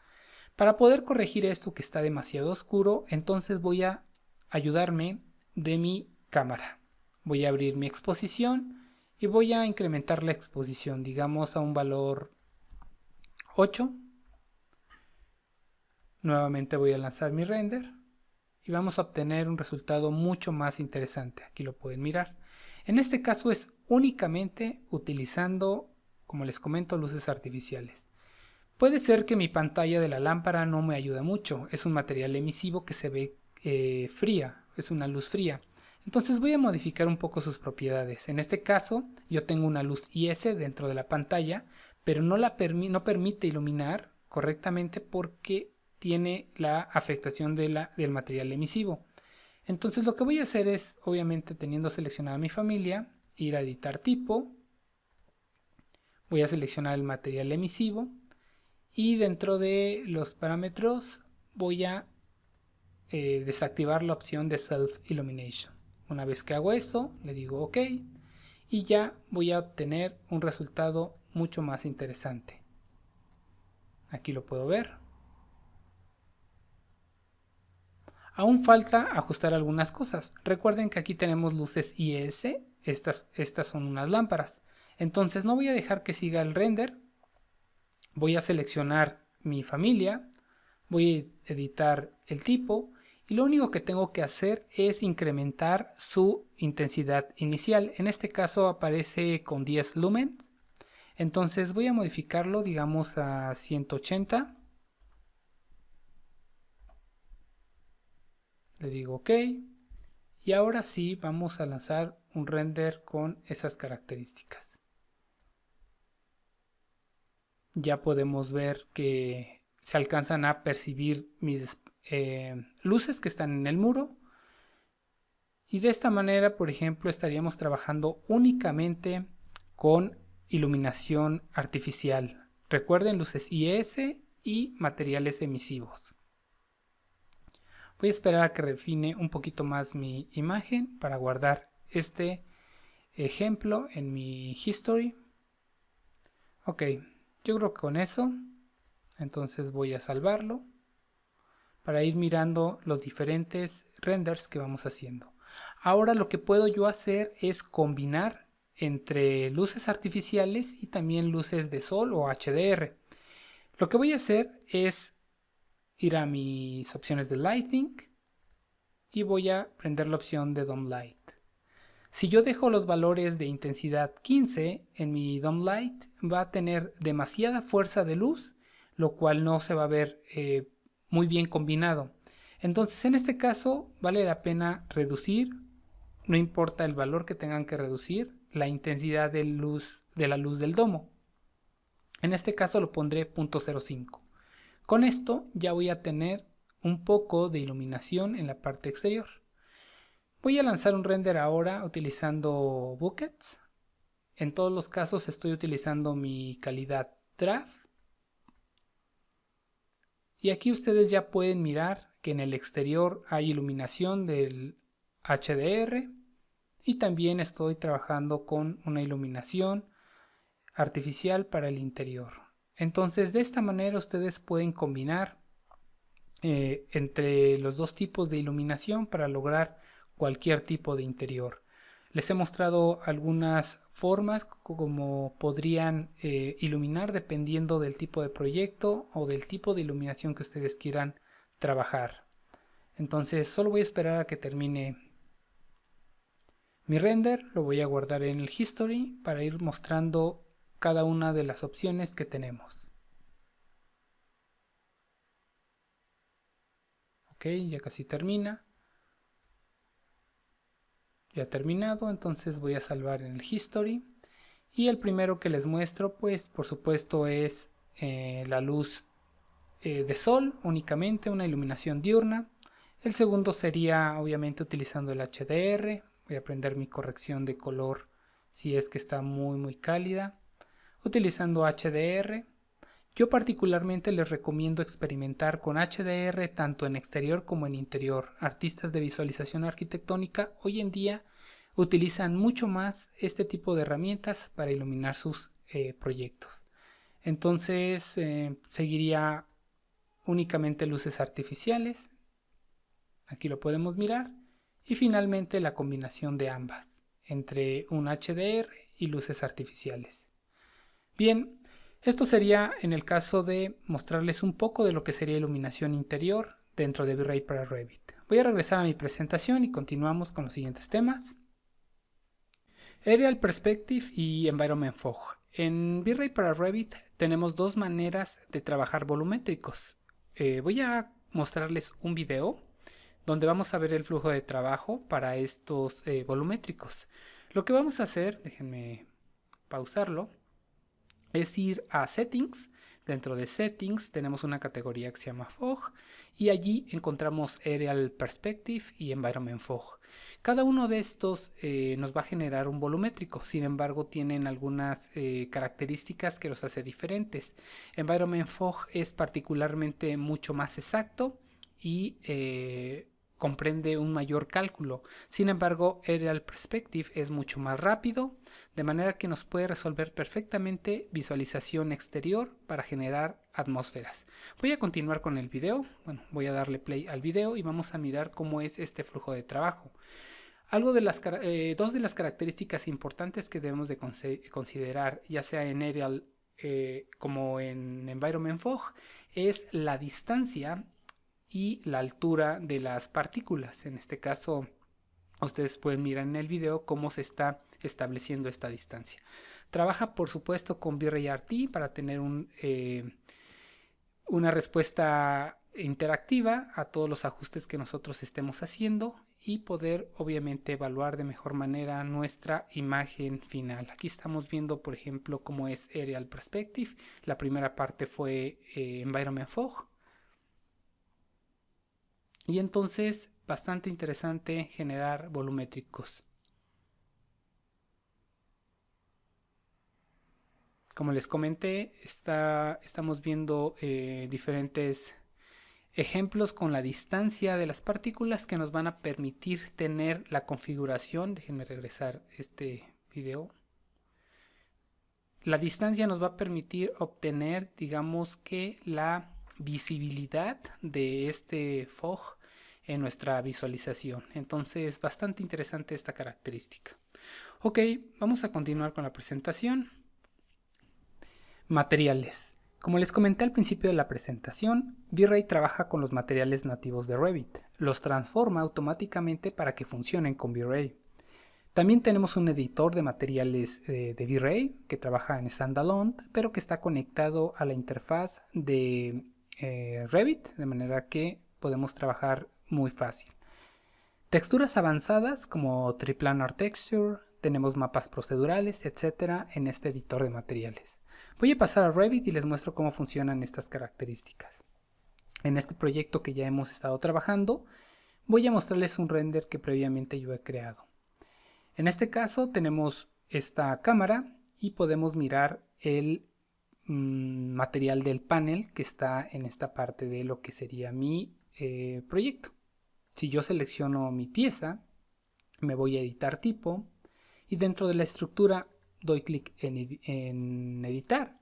A: Para poder corregir esto que está demasiado oscuro, entonces voy a ayudarme de mi cámara. Voy a abrir mi exposición y voy a incrementar la exposición, digamos a un valor 8. Nuevamente voy a lanzar mi render y vamos a obtener un resultado mucho más interesante. Aquí lo pueden mirar. En este caso es únicamente utilizando, como les comento, luces artificiales. Puede ser que mi pantalla de la lámpara no me ayude mucho. Es un material emisivo que se ve fría, es una luz fría. Entonces voy a modificar un poco sus propiedades. En este caso yo tengo una luz IS dentro de la pantalla, pero no permite iluminar correctamente porque tiene la afectación del material emisivo. Entonces lo que voy a hacer es, obviamente teniendo seleccionada mi familia, ir a editar tipo, voy a seleccionar el material emisivo y dentro de los parámetros voy a desactivar la opción de Self Illumination. Una vez que hago eso, le digo OK y ya voy a obtener un resultado mucho más interesante. Aquí lo puedo ver. Aún falta ajustar algunas cosas. Recuerden que aquí tenemos luces IS, estas son unas lámparas. Entonces no voy a dejar que siga el render. Voy a seleccionar mi familia, voy a editar el tipo y lo único que tengo que hacer es incrementar su intensidad inicial. En este caso aparece con 10 lumens. Entonces voy a modificarlo, digamos a 180. Le digo OK. Y ahora sí vamos a lanzar un render con esas características. Ya podemos ver que se alcanzan a percibir mis luces que están en el muro. Y de esta manera, por ejemplo, estaríamos trabajando únicamente con iluminación artificial. Recuerden, luces IS y materiales emisivos. Voy a esperar a que refine un poquito más mi imagen para guardar este ejemplo en mi history. Ok, yo creo que con eso, entonces voy a salvarlo para ir mirando los diferentes renders que vamos haciendo. Ahora lo que puedo yo hacer es combinar entre luces artificiales y también luces de sol o HDR. Lo que voy a hacer es ir a mis opciones de Lighting y voy a prender la opción de Dome Light. Si yo dejo los valores de intensidad 15 en mi Dome Light, va a tener demasiada fuerza de luz, lo cual no se va a ver muy bien combinado. Entonces en este caso vale la pena reducir, no importa el valor que tengan que reducir, la intensidad de la luz del domo. En este caso lo pondré 0.05. Con esto ya voy a tener un poco de iluminación en la parte exterior. Voy a lanzar un render ahora utilizando buckets. En todos los casos estoy utilizando mi calidad draft. Y aquí ustedes ya pueden mirar que en el exterior hay iluminación del HDR. Y también estoy trabajando con una iluminación artificial para el interior. Entonces de esta manera ustedes pueden combinar entre los dos tipos de iluminación para lograr cualquier tipo de interior. Les he mostrado algunas formas como podrían iluminar dependiendo del tipo de proyecto o del tipo de iluminación que ustedes quieran trabajar. Entonces solo voy a esperar a que termine mi render, lo voy a guardar en el history para ir mostrando cada una de las opciones que tenemos. Ok, ya casi termina. Ya ha terminado, entonces voy a salvar en el history. Y el primero que les muestro, pues por supuesto es la luz de sol, únicamente una iluminación diurna. El segundo sería obviamente utilizando el HDR. Voy a prender mi corrección de color si es que está muy cálida. Utilizando HDR. Yo particularmente les recomiendo experimentar con HDR tanto en exterior como en interior. Artistas de visualización arquitectónica hoy en día utilizan mucho más este tipo de herramientas para iluminar sus proyectos. Entonces seguiría únicamente luces artificiales. Aquí lo podemos mirar. Y finalmente la combinación de ambas, entre un HDR y luces artificiales. Bien, esto sería en el caso de mostrarles un poco de lo que sería iluminación interior dentro de V-Ray para Revit. Voy a regresar a mi presentación y continuamos con los siguientes temas. Aerial Perspective y Environment Fog. En V-Ray para Revit tenemos dos maneras de trabajar volumétricos. Voy a mostrarles un video donde vamos a ver el flujo de trabajo para estos volumétricos. Lo que vamos a hacer, déjenme pausarlo, es ir a Settings. Dentro de Settings tenemos una categoría que se llama Fog y allí encontramos Aerial Perspective y Environment Fog. Cada uno de estos nos va a generar un volumétrico, sin embargo tienen algunas características que los hace diferentes. Environment Fog es particularmente mucho más exacto y comprende un mayor cálculo. Sin embargo, Aerial Perspective es mucho más rápido, de manera que nos puede resolver perfectamente visualización exterior para generar atmósferas. Voy a continuar con el video. Bueno, voy a darle play al video y vamos a mirar cómo es este flujo de trabajo. Dos de las características importantes que debemos de considerar, ya sea en Aerial como en Environment Fog, es la distancia y la altura de las partículas. En este caso ustedes pueden mirar en el video cómo se está estableciendo esta distancia. Trabaja por supuesto con V-Ray RT para tener una respuesta interactiva a todos los ajustes que nosotros estemos haciendo y poder obviamente evaluar de mejor manera nuestra imagen final. Aquí estamos viendo por ejemplo cómo es Aerial Perspective. La primera parte fue Environment Fog. Y entonces bastante interesante generar volumétricos. Como les comenté, estamos viendo diferentes ejemplos con la distancia de las partículas que nos van a permitir tener la configuración. Déjenme regresar este video. La distancia nos va a permitir obtener, digamos que la visibilidad de este fog en nuestra visualización. Entonces, bastante interesante esta característica. Ok, vamos a continuar con la presentación. Materiales. Como les comenté al principio de la presentación, V-Ray trabaja con los materiales nativos de Revit. Los transforma automáticamente para que funcionen con V-Ray. También tenemos un editor de materiales de V-Ray que trabaja en standalone, pero que está conectado a la interfaz de Revit, de manera que podemos trabajar muy fácil. Texturas avanzadas como Triplanar Texture, tenemos mapas procedurales, etcétera, en este editor de materiales. Voy a pasar a Revit y les muestro cómo funcionan estas características. En este proyecto que ya hemos estado trabajando, voy a mostrarles un render que previamente yo he creado. En este caso tenemos esta cámara y podemos mirar el material del panel que está en esta parte de lo que sería mi proyecto. Si yo selecciono mi pieza, me voy a editar tipo y dentro de la estructura doy clic en editar.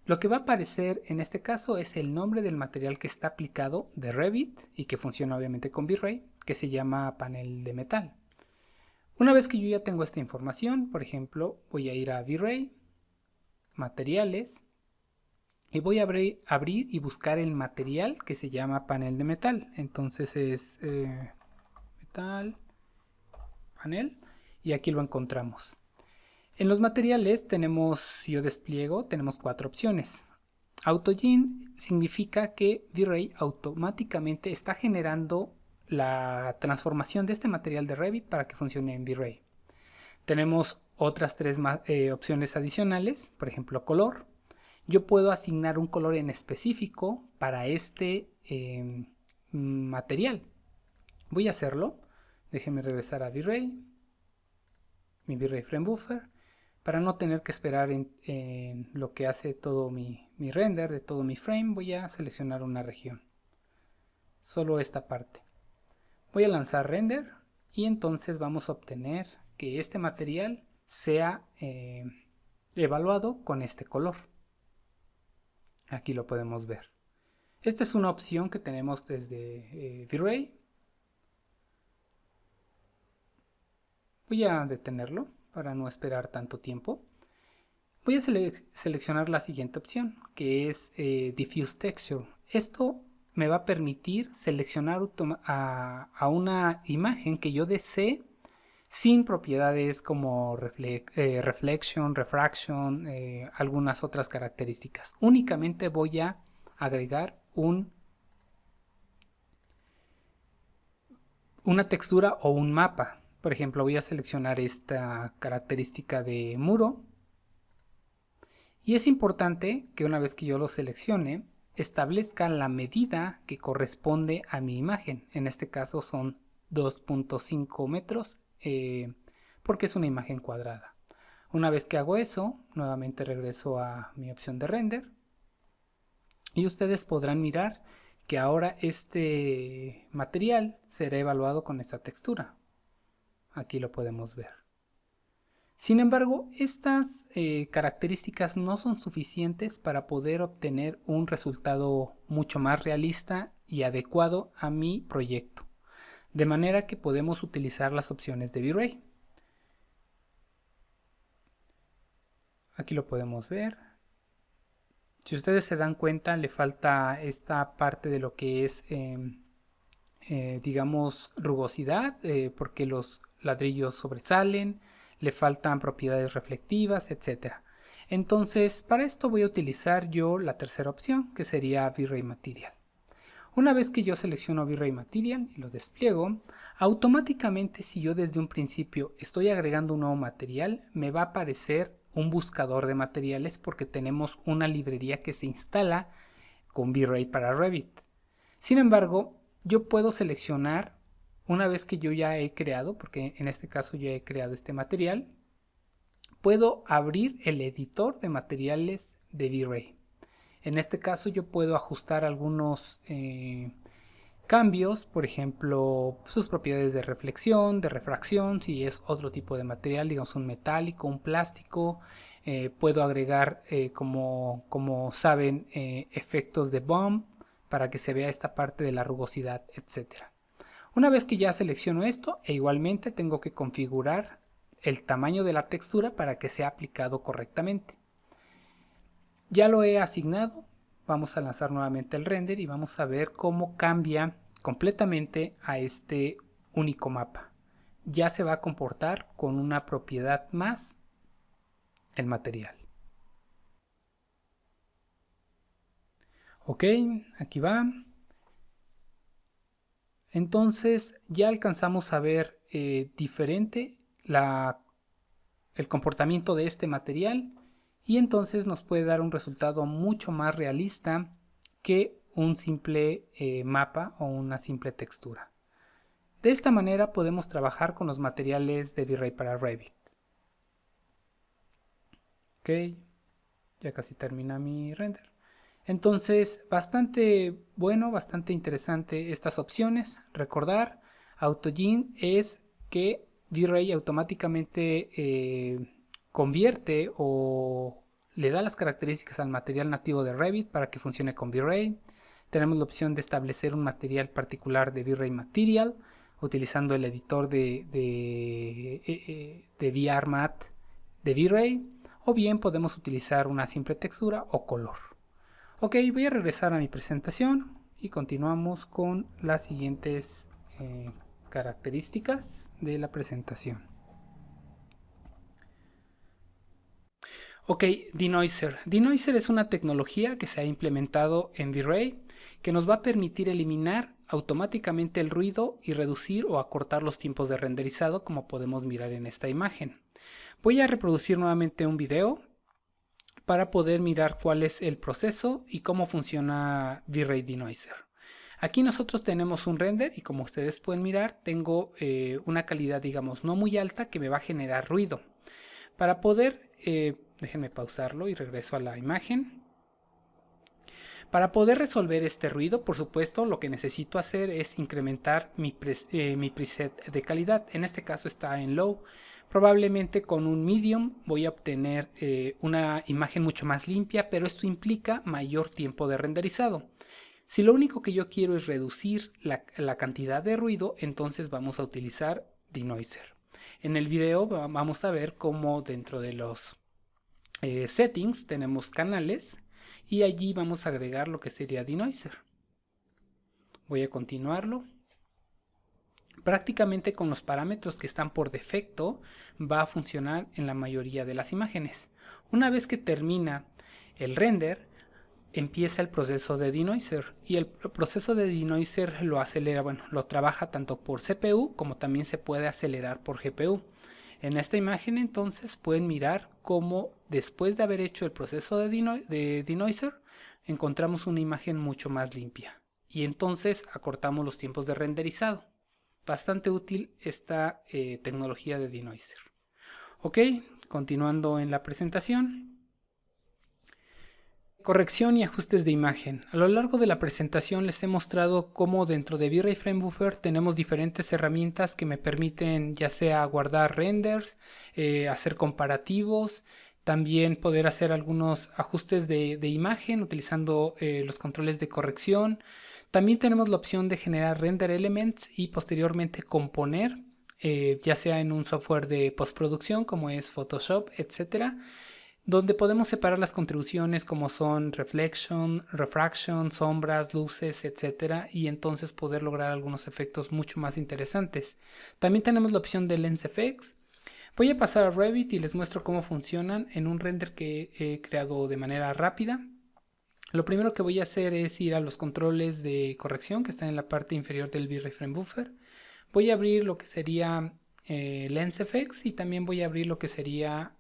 A: Lo que va a aparecer en este caso es el nombre del material que está aplicado de Revit y que funciona obviamente con V-Ray, que se llama panel de metal. Una vez que yo ya tengo esta información, por ejemplo, voy a ir a V-Ray, materiales, y voy a abrir y buscar el material que se llama panel de metal. Entonces es metal, panel, y aquí lo encontramos. En los materiales tenemos, si yo despliego, tenemos 4 opciones. AutoGen significa que V-Ray automáticamente está generando la transformación de este material de Revit para que funcione en V-Ray. Tenemos otras 3 opciones adicionales, por ejemplo color. Yo puedo asignar un color en específico para este material. Voy a hacerlo. Déjenme regresar a V-Ray, mi V-Ray Frame Buffer, para no tener que esperar en lo que hace todo mi render de todo mi frame. Voy a seleccionar una región, solo esta parte. Voy a lanzar render y entonces vamos a obtener que este material sea evaluado con este color. Aquí lo podemos ver. Esta es una opción que tenemos desde V-Ray. Voy a detenerlo para no esperar tanto tiempo. Voy a seleccionar la siguiente opción, que es Diffuse Texture. Esto me va a permitir seleccionar a una imagen que yo desee sin propiedades como reflection, refraction, algunas otras características. Únicamente voy a agregar una textura o un mapa. Por ejemplo, voy a seleccionar esta característica de muro. Y es importante que una vez que yo lo seleccione, establezca la medida que corresponde a mi imagen. En este caso son 2.5 metros porque es una imagen cuadrada. Una vez que hago eso, nuevamente regreso a mi opción de render. Y ustedes podrán mirar que ahora este material será evaluado con esta textura. Aquí lo podemos ver. Sin embargo, estas características no son suficientes para poder obtener un resultado mucho más realista y adecuado a mi proyecto. De manera que podemos utilizar las opciones de V-Ray. Aquí lo podemos ver. Si ustedes se dan cuenta, le falta esta parte de lo que es, digamos, rugosidad, porque los ladrillos sobresalen, le faltan propiedades reflectivas, etc. Entonces, para esto voy a utilizar yo la tercera opción, que sería V-Ray Material. Una vez que yo selecciono V-Ray Material y lo despliego, automáticamente si yo desde un principio estoy agregando un nuevo material, me va a aparecer un buscador de materiales porque tenemos una librería que se instala con V-Ray para Revit. Sin embargo, yo puedo seleccionar, una vez que yo ya he creado, porque en este caso yo he creado este material, puedo abrir el editor de materiales de V-Ray. En este caso yo puedo ajustar algunos cambios, por ejemplo, sus propiedades de reflexión, de refracción, si es otro tipo de material, digamos un metálico, un plástico. Puedo agregar, como saben, efectos de bump para que se vea esta parte de la rugosidad, etc. Una vez que ya selecciono esto, e igualmente tengo que configurar el tamaño de la textura para que sea aplicado correctamente. Ya lo he asignado. Vamos a lanzar nuevamente el render y vamos a ver cómo cambia completamente a este único mapa. Ya se va a comportar con una propiedad más el material. Ok, aquí va. Entonces ya alcanzamos a ver diferente el comportamiento de este material, y entonces nos puede dar un resultado mucho más realista que un simple mapa o una simple textura. De esta manera podemos trabajar con los materiales de V-Ray para Revit. Ok, ya casi termina mi render. Entonces, bastante bueno, bastante interesante estas opciones. Recordar, AutoGen es que V-Ray automáticamente convierte o le da las características al material nativo de Revit para que funcione con V-Ray. Tenemos la opción de establecer un material particular de V-Ray Material utilizando el editor de VRMat de V-Ray, o bien podemos utilizar una simple textura o color. Ok, voy a regresar a mi presentación y continuamos con las siguientes características de la presentación. Ok, Denoiser. Denoiser es una tecnología que se ha implementado en V-Ray que nos va a permitir eliminar automáticamente el ruido y reducir o acortar los tiempos de renderizado, como podemos mirar en esta imagen. Voy a reproducir nuevamente un video para poder mirar cuál es el proceso y cómo funciona V-Ray Denoiser. Aquí nosotros tenemos un render y, como ustedes pueden mirar, tengo una calidad, digamos, no muy alta, que me va a generar ruido. Para poder, déjenme pausarlo y regreso a la imagen. Para poder resolver este ruido, por supuesto, lo que necesito hacer es incrementar mi preset de calidad. En este caso está en low. Probablemente con un medium voy a obtener una imagen mucho más limpia, pero esto implica mayor tiempo de renderizado. Si lo único que yo quiero es reducir la cantidad de ruido, entonces vamos a utilizar Denoiser. En el video vamos a ver cómo dentro de los settings tenemos canales y allí vamos a agregar lo que sería Denoiser. Voy a continuarlo. Prácticamente con los parámetros que están por defecto va a funcionar en la mayoría de las imágenes. Una vez que termina el render, empieza el proceso de Denoiser, y el proceso de Denoiser lo acelera, bueno, lo trabaja tanto por CPU como también se puede acelerar por GPU. En esta imagen entonces pueden mirar cómo después de haber hecho el proceso de Denoiser encontramos una imagen mucho más limpia y entonces acortamos los tiempos de renderizado. Bastante útil esta tecnología de Denoiser. Ok, continuando en la presentación. Corrección y ajustes de imagen. A lo largo de la presentación les he mostrado cómo dentro de V-Ray Frame Buffer tenemos diferentes herramientas que me permiten ya sea guardar renders, hacer comparativos, también poder hacer algunos ajustes de imagen utilizando los controles de corrección. También tenemos la opción de generar render elements y posteriormente componer, ya sea en un software de postproducción como es Photoshop, etcétera, donde podemos separar las contribuciones como son reflection, refraction, sombras, luces, etcétera, y entonces poder lograr algunos efectos mucho más interesantes. También tenemos la opción de Lens Effects. Voy a pasar a Revit y les muestro cómo funcionan en un render que he creado de manera rápida. Lo primero que voy a hacer es ir a los controles de corrección que están en la parte inferior del V-Ray Frame Buffer. Voy a abrir lo que sería Lens Effects y también voy a abrir lo que sería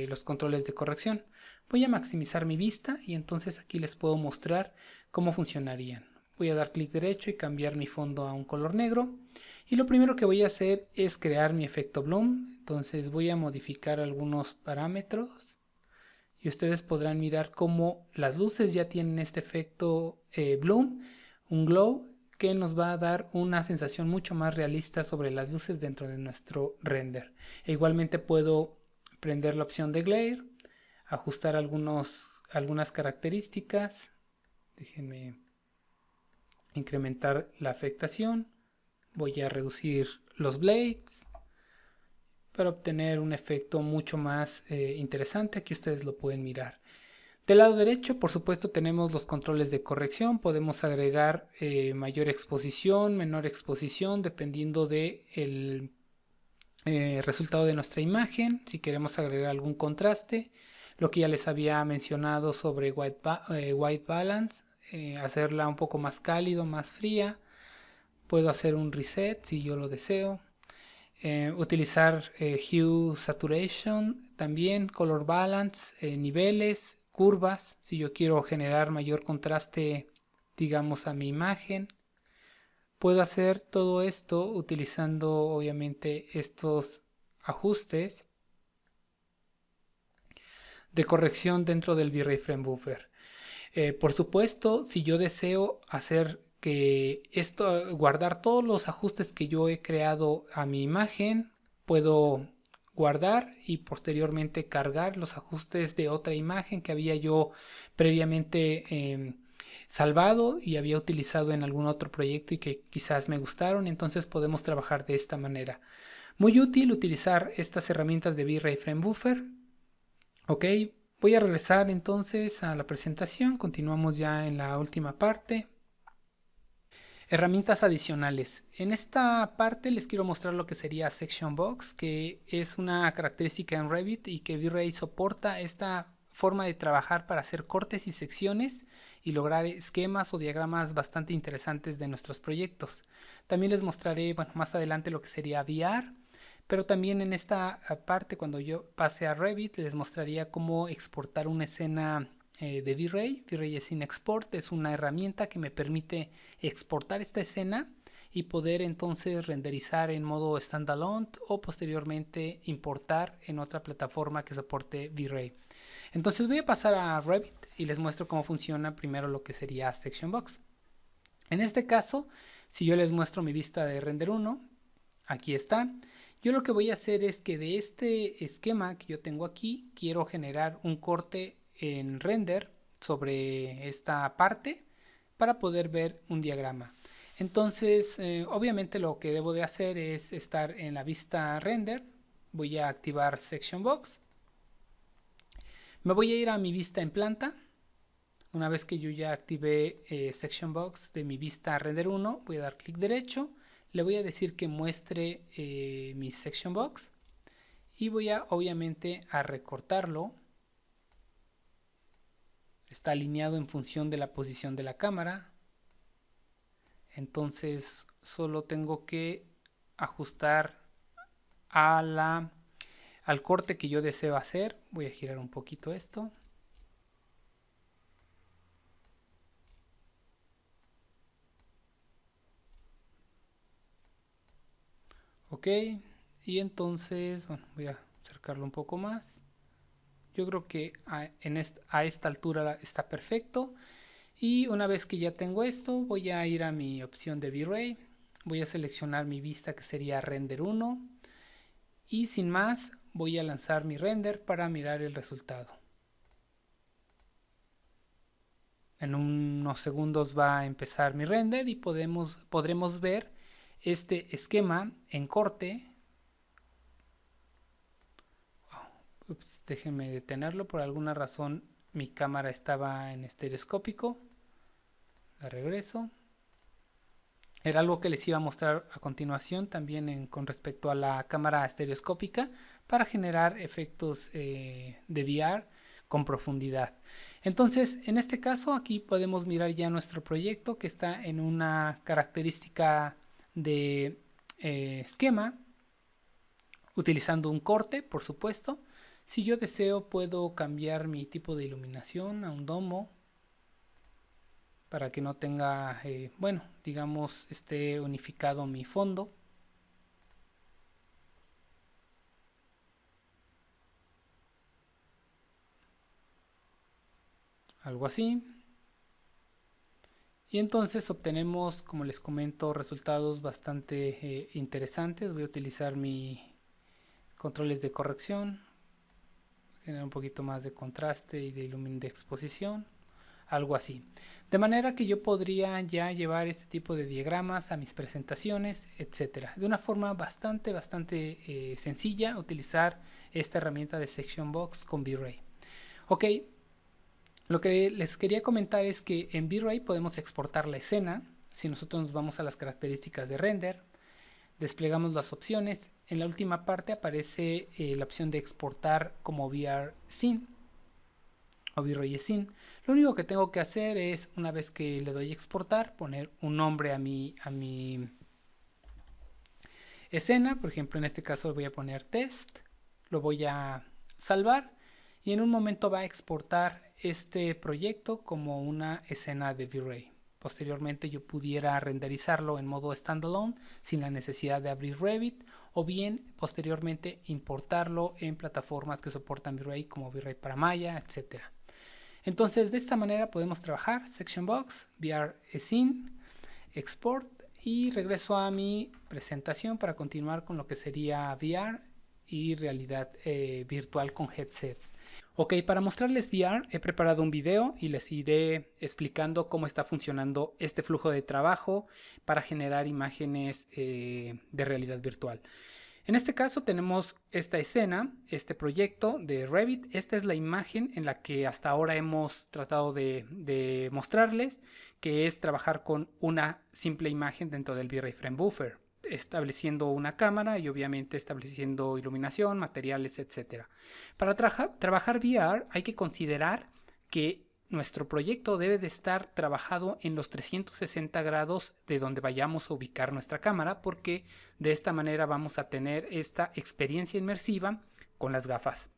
A: los controles de corrección. Voy a maximizar mi vista y entonces aquí les puedo mostrar cómo funcionarían. Voy a dar clic derecho y cambiar mi fondo a un color negro. Y lo primero que voy a hacer es crear mi efecto bloom. Entonces voy a modificar algunos parámetros. Y ustedes podrán mirar cómo las luces ya tienen este efecto bloom, un glow, que nos va a dar una sensación mucho más realista sobre las luces dentro de nuestro render. E igualmente puedo prender la opción de glare, ajustar algunas características. Déjenme incrementar la afectación. Voy a reducir los blades para obtener un efecto mucho más interesante. Aquí ustedes lo pueden mirar. Del lado derecho, por supuesto, tenemos los controles de corrección. Podemos agregar mayor exposición, menor exposición, dependiendo del resultado de nuestra imagen. Si queremos agregar algún contraste, lo que ya les había mencionado sobre white balance, hacerla un poco más cálido, más fría. Puedo hacer un reset si yo lo deseo. Utilizar hue saturation, también color balance, niveles, curvas, si yo quiero generar mayor contraste, digamos, a mi imagen. Puedo hacer todo esto utilizando obviamente estos ajustes de corrección dentro del V-Ray Frame Buffer. Por supuesto, si yo deseo hacer que guardar todos los ajustes que yo he creado a mi imagen, puedo guardar y posteriormente cargar los ajustes de otra imagen que había yo previamente salvado y había utilizado en algún otro proyecto y que quizás me gustaron. Entonces podemos trabajar de esta manera. Muy útil utilizar estas herramientas de V-Ray Frame Buffer. Ok, voy a regresar entonces a la presentación. Continuamos ya en la última parte. Herramientas adicionales. En esta parte les quiero mostrar lo que sería Section Box, que es una característica en Revit y que V-Ray soporta esta forma de trabajar para hacer cortes y secciones y lograr esquemas o diagramas bastante interesantes de nuestros proyectos. También les mostraré más adelante lo que sería VR, pero también en esta parte, cuando yo pase a Revit, les mostraría cómo exportar una escena de V-Ray. V-Ray Scene Export es una herramienta que me permite exportar esta escena y poder entonces renderizar en modo standalone o posteriormente importar en otra plataforma que soporte V-Ray. Entonces voy a pasar a Revit y les muestro cómo funciona primero lo que sería Section Box. En este caso, si yo les muestro mi vista de render 1, aquí está. Yo lo que voy a hacer es que de este esquema que yo tengo aquí, quiero generar un corte en render sobre esta parte para poder ver un diagrama. Entonces, obviamente lo que debo de hacer es estar en la vista render. Voy a activar Section Box. Me voy a ir a mi vista en planta. Una vez que yo ya activé Section Box de mi vista render 1, voy a dar clic derecho. Le voy a decir que muestre mi Section Box y voy a obviamente a recortarlo. Está alineado en función de la posición de la cámara. Entonces solo tengo que ajustar al corte que yo deseo hacer. Voy a girar un poquito esto. Ok, y entonces, voy a acercarlo un poco más. Yo creo que a esta altura está perfecto. Y una vez que ya tengo esto, voy a ir a mi opción de V-Ray. Voy a seleccionar mi vista que sería render 1. Y sin más, voy a lanzar mi render para mirar el resultado. En unos segundos va a empezar mi render y podremos ver este esquema en corte. Ups, déjenme detenerlo, por alguna razón mi cámara estaba en estereoscópico. La regreso. Era algo que les iba a mostrar a continuación también con respecto a la cámara estereoscópica para generar efectos de VR con profundidad. Entonces, en este caso aquí podemos mirar ya nuestro proyecto que está en una característica de esquema, utilizando un corte, por supuesto. Si yo deseo, puedo cambiar mi tipo de iluminación a un domo. para que no tenga, bueno, digamos, esté unificado mi fondo. Algo así. Y entonces obtenemos, como les comento, resultados bastante interesantes. Voy a utilizar mis controles de corrección, generar un poquito más de contraste y de exposición, algo así. De manera que yo podría ya llevar este tipo de diagramas a mis presentaciones, etcétera. De una forma bastante sencilla, utilizar esta herramienta de Section Box con V-Ray. Ok. Lo que les quería comentar es que en V-Ray podemos exportar la escena. Si nosotros nos vamos a las características de render, desplegamos las opciones. En la última parte aparece la opción de exportar como VR Scene o V-Ray Scene. Lo único que tengo que hacer es, una vez que le doy exportar, poner un nombre a mi escena. Por ejemplo, en este caso voy a poner test. Lo voy a salvar y en un momento va a exportar este proyecto como una escena de V-Ray. Posteriormente yo pudiera renderizarlo en modo standalone sin la necesidad de abrir Revit, o bien posteriormente importarlo en plataformas que soportan V-Ray como V-Ray para Maya, etc. Entonces de esta manera podemos trabajar Section Box, VR Scene, Export, y regreso a mi presentación para continuar con lo que sería VR y realidad virtual con headsets. Ok, para mostrarles VR he preparado un video y les iré explicando cómo está funcionando este flujo de trabajo para generar imágenes de realidad virtual. En este caso tenemos esta escena, este proyecto de Revit. Esta es la imagen en la que hasta ahora hemos tratado de mostrarles, que es trabajar con una simple imagen dentro del V-Ray Frame Buffer, estableciendo una cámara y obviamente estableciendo iluminación, materiales, etc. Para trabajar VR hay que considerar que nuestro proyecto debe de estar trabajado en los 360 grados de donde vayamos a ubicar nuestra cámara, porque de esta manera vamos a tener esta experiencia inmersiva con las gafas.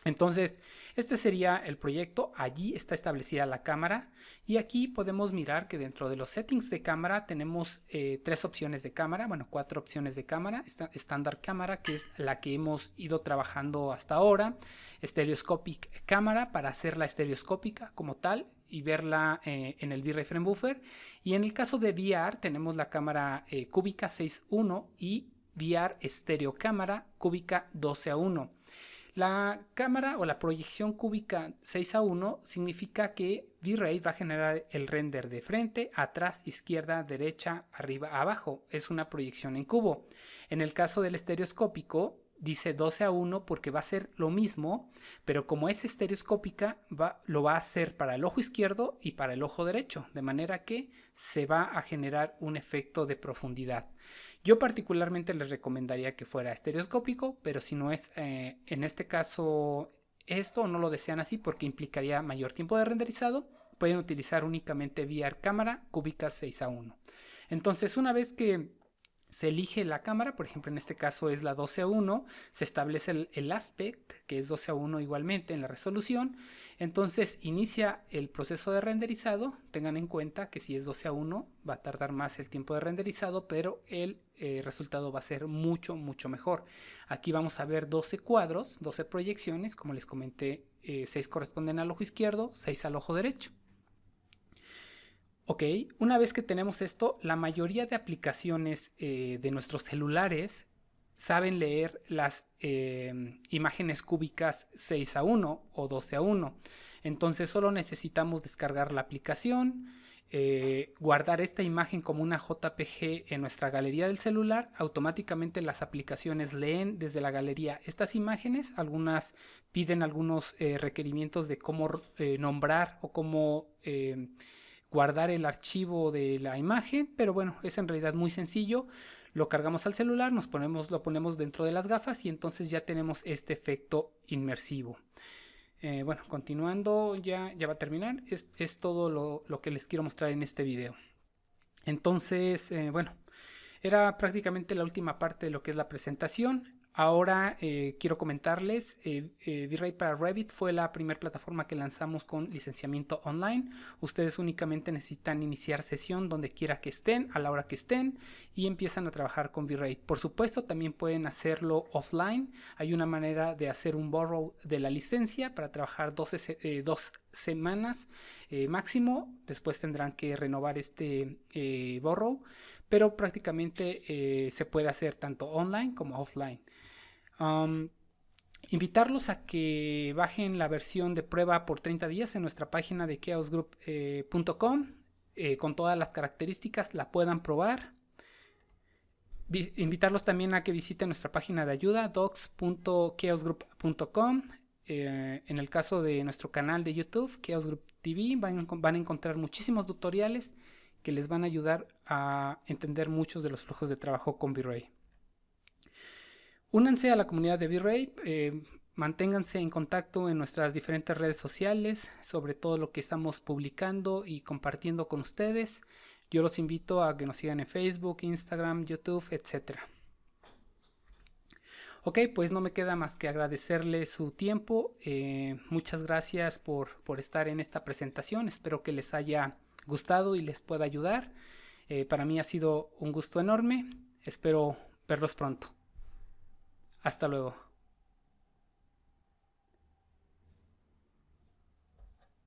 A: Entonces, este sería el proyecto. Allí está establecida la cámara y aquí podemos mirar que dentro de los settings de cámara tenemos 3 opciones de cámara, bueno, 4 opciones de cámara. Estándar cámara, que es la que hemos ido trabajando hasta ahora. Stereoscopic cámara, para hacerla estereoscópica como tal y verla en el V-Ray Frame Buffer. Y en el caso de VR tenemos la cámara cúbica 6:1 y VR estéreo cámara cúbica 12:1. La cámara o la proyección cúbica 6:1 significa que V-Ray va a generar el render de frente, atrás, izquierda, derecha, arriba, abajo. Es una proyección en cubo. En el caso del estereoscópico dice 12:1 porque va a ser lo mismo, pero como es estereoscópica lo va a hacer para el ojo izquierdo y para el ojo derecho, de manera que se va a generar un efecto de profundidad. Yo particularmente les recomendaría que fuera estereoscópico, pero si no es en este caso esto, no lo desean así porque implicaría mayor tiempo de renderizado, pueden utilizar únicamente VR cámara cúbica 6:1. Entonces, una vez que se elige la cámara, por ejemplo en este caso es la 12:1, se establece el aspect, que es 12:1 igualmente en la resolución. Entonces inicia el proceso de renderizado. Tengan en cuenta que si es 12:1 va a tardar más el tiempo de renderizado, pero el resultado va a ser mucho mejor. Aquí vamos a ver 12 cuadros, 12 proyecciones, como les comenté, 6 corresponden al ojo izquierdo, 6 al ojo derecho. Ok, una vez que tenemos esto, la mayoría de aplicaciones de nuestros celulares saben leer las imágenes cúbicas 6:1 o 12:1. Entonces solo necesitamos descargar la aplicación, guardar esta imagen como una JPG en nuestra galería del celular. Automáticamente las aplicaciones leen desde la galería estas imágenes. Algunas piden algunos requerimientos de cómo nombrar o cómo guardar el archivo de la imagen, pero bueno, es en realidad muy sencillo. Lo cargamos al celular, lo ponemos dentro de las gafas y entonces ya tenemos este efecto inmersivo. Bueno, continuando, ya va a terminar. Es todo lo que les quiero mostrar en este video. Entonces, bueno, era prácticamente la última parte de lo que es la presentación. Ahora quiero comentarles, VRay para Revit fue la primera plataforma que lanzamos con licenciamiento online. Ustedes únicamente necesitan iniciar sesión donde quiera que estén, a la hora que estén, y empiezan a trabajar con VRay. Por supuesto, también pueden hacerlo offline. Hay una manera de hacer un borrow de la licencia para trabajar 2 semanas máximo. Después tendrán que renovar este borrow, pero prácticamente se puede hacer tanto online como offline. Invitarlos a que bajen la versión de prueba por 30 días en nuestra página de chaosgroup.com con todas las características, la puedan probar. Invitarlos también a que visiten nuestra página de ayuda docs.chaosgroup.com. En el caso de nuestro canal de YouTube, Chaos Group TV, van a encontrar muchísimos tutoriales que les van a ayudar a entender muchos de los flujos de trabajo con VRay. Únanse a la comunidad de VRay, manténganse en contacto en nuestras diferentes redes sociales sobre todo lo que estamos publicando y compartiendo con ustedes. Yo los invito a que nos sigan en Facebook, Instagram, YouTube, etc. Ok, pues no me queda más que agradecerles su tiempo. Muchas gracias por estar en esta presentación. Espero que les haya gustado y les pueda ayudar. Para mí ha sido un gusto enorme. Espero verlos pronto. Hasta luego.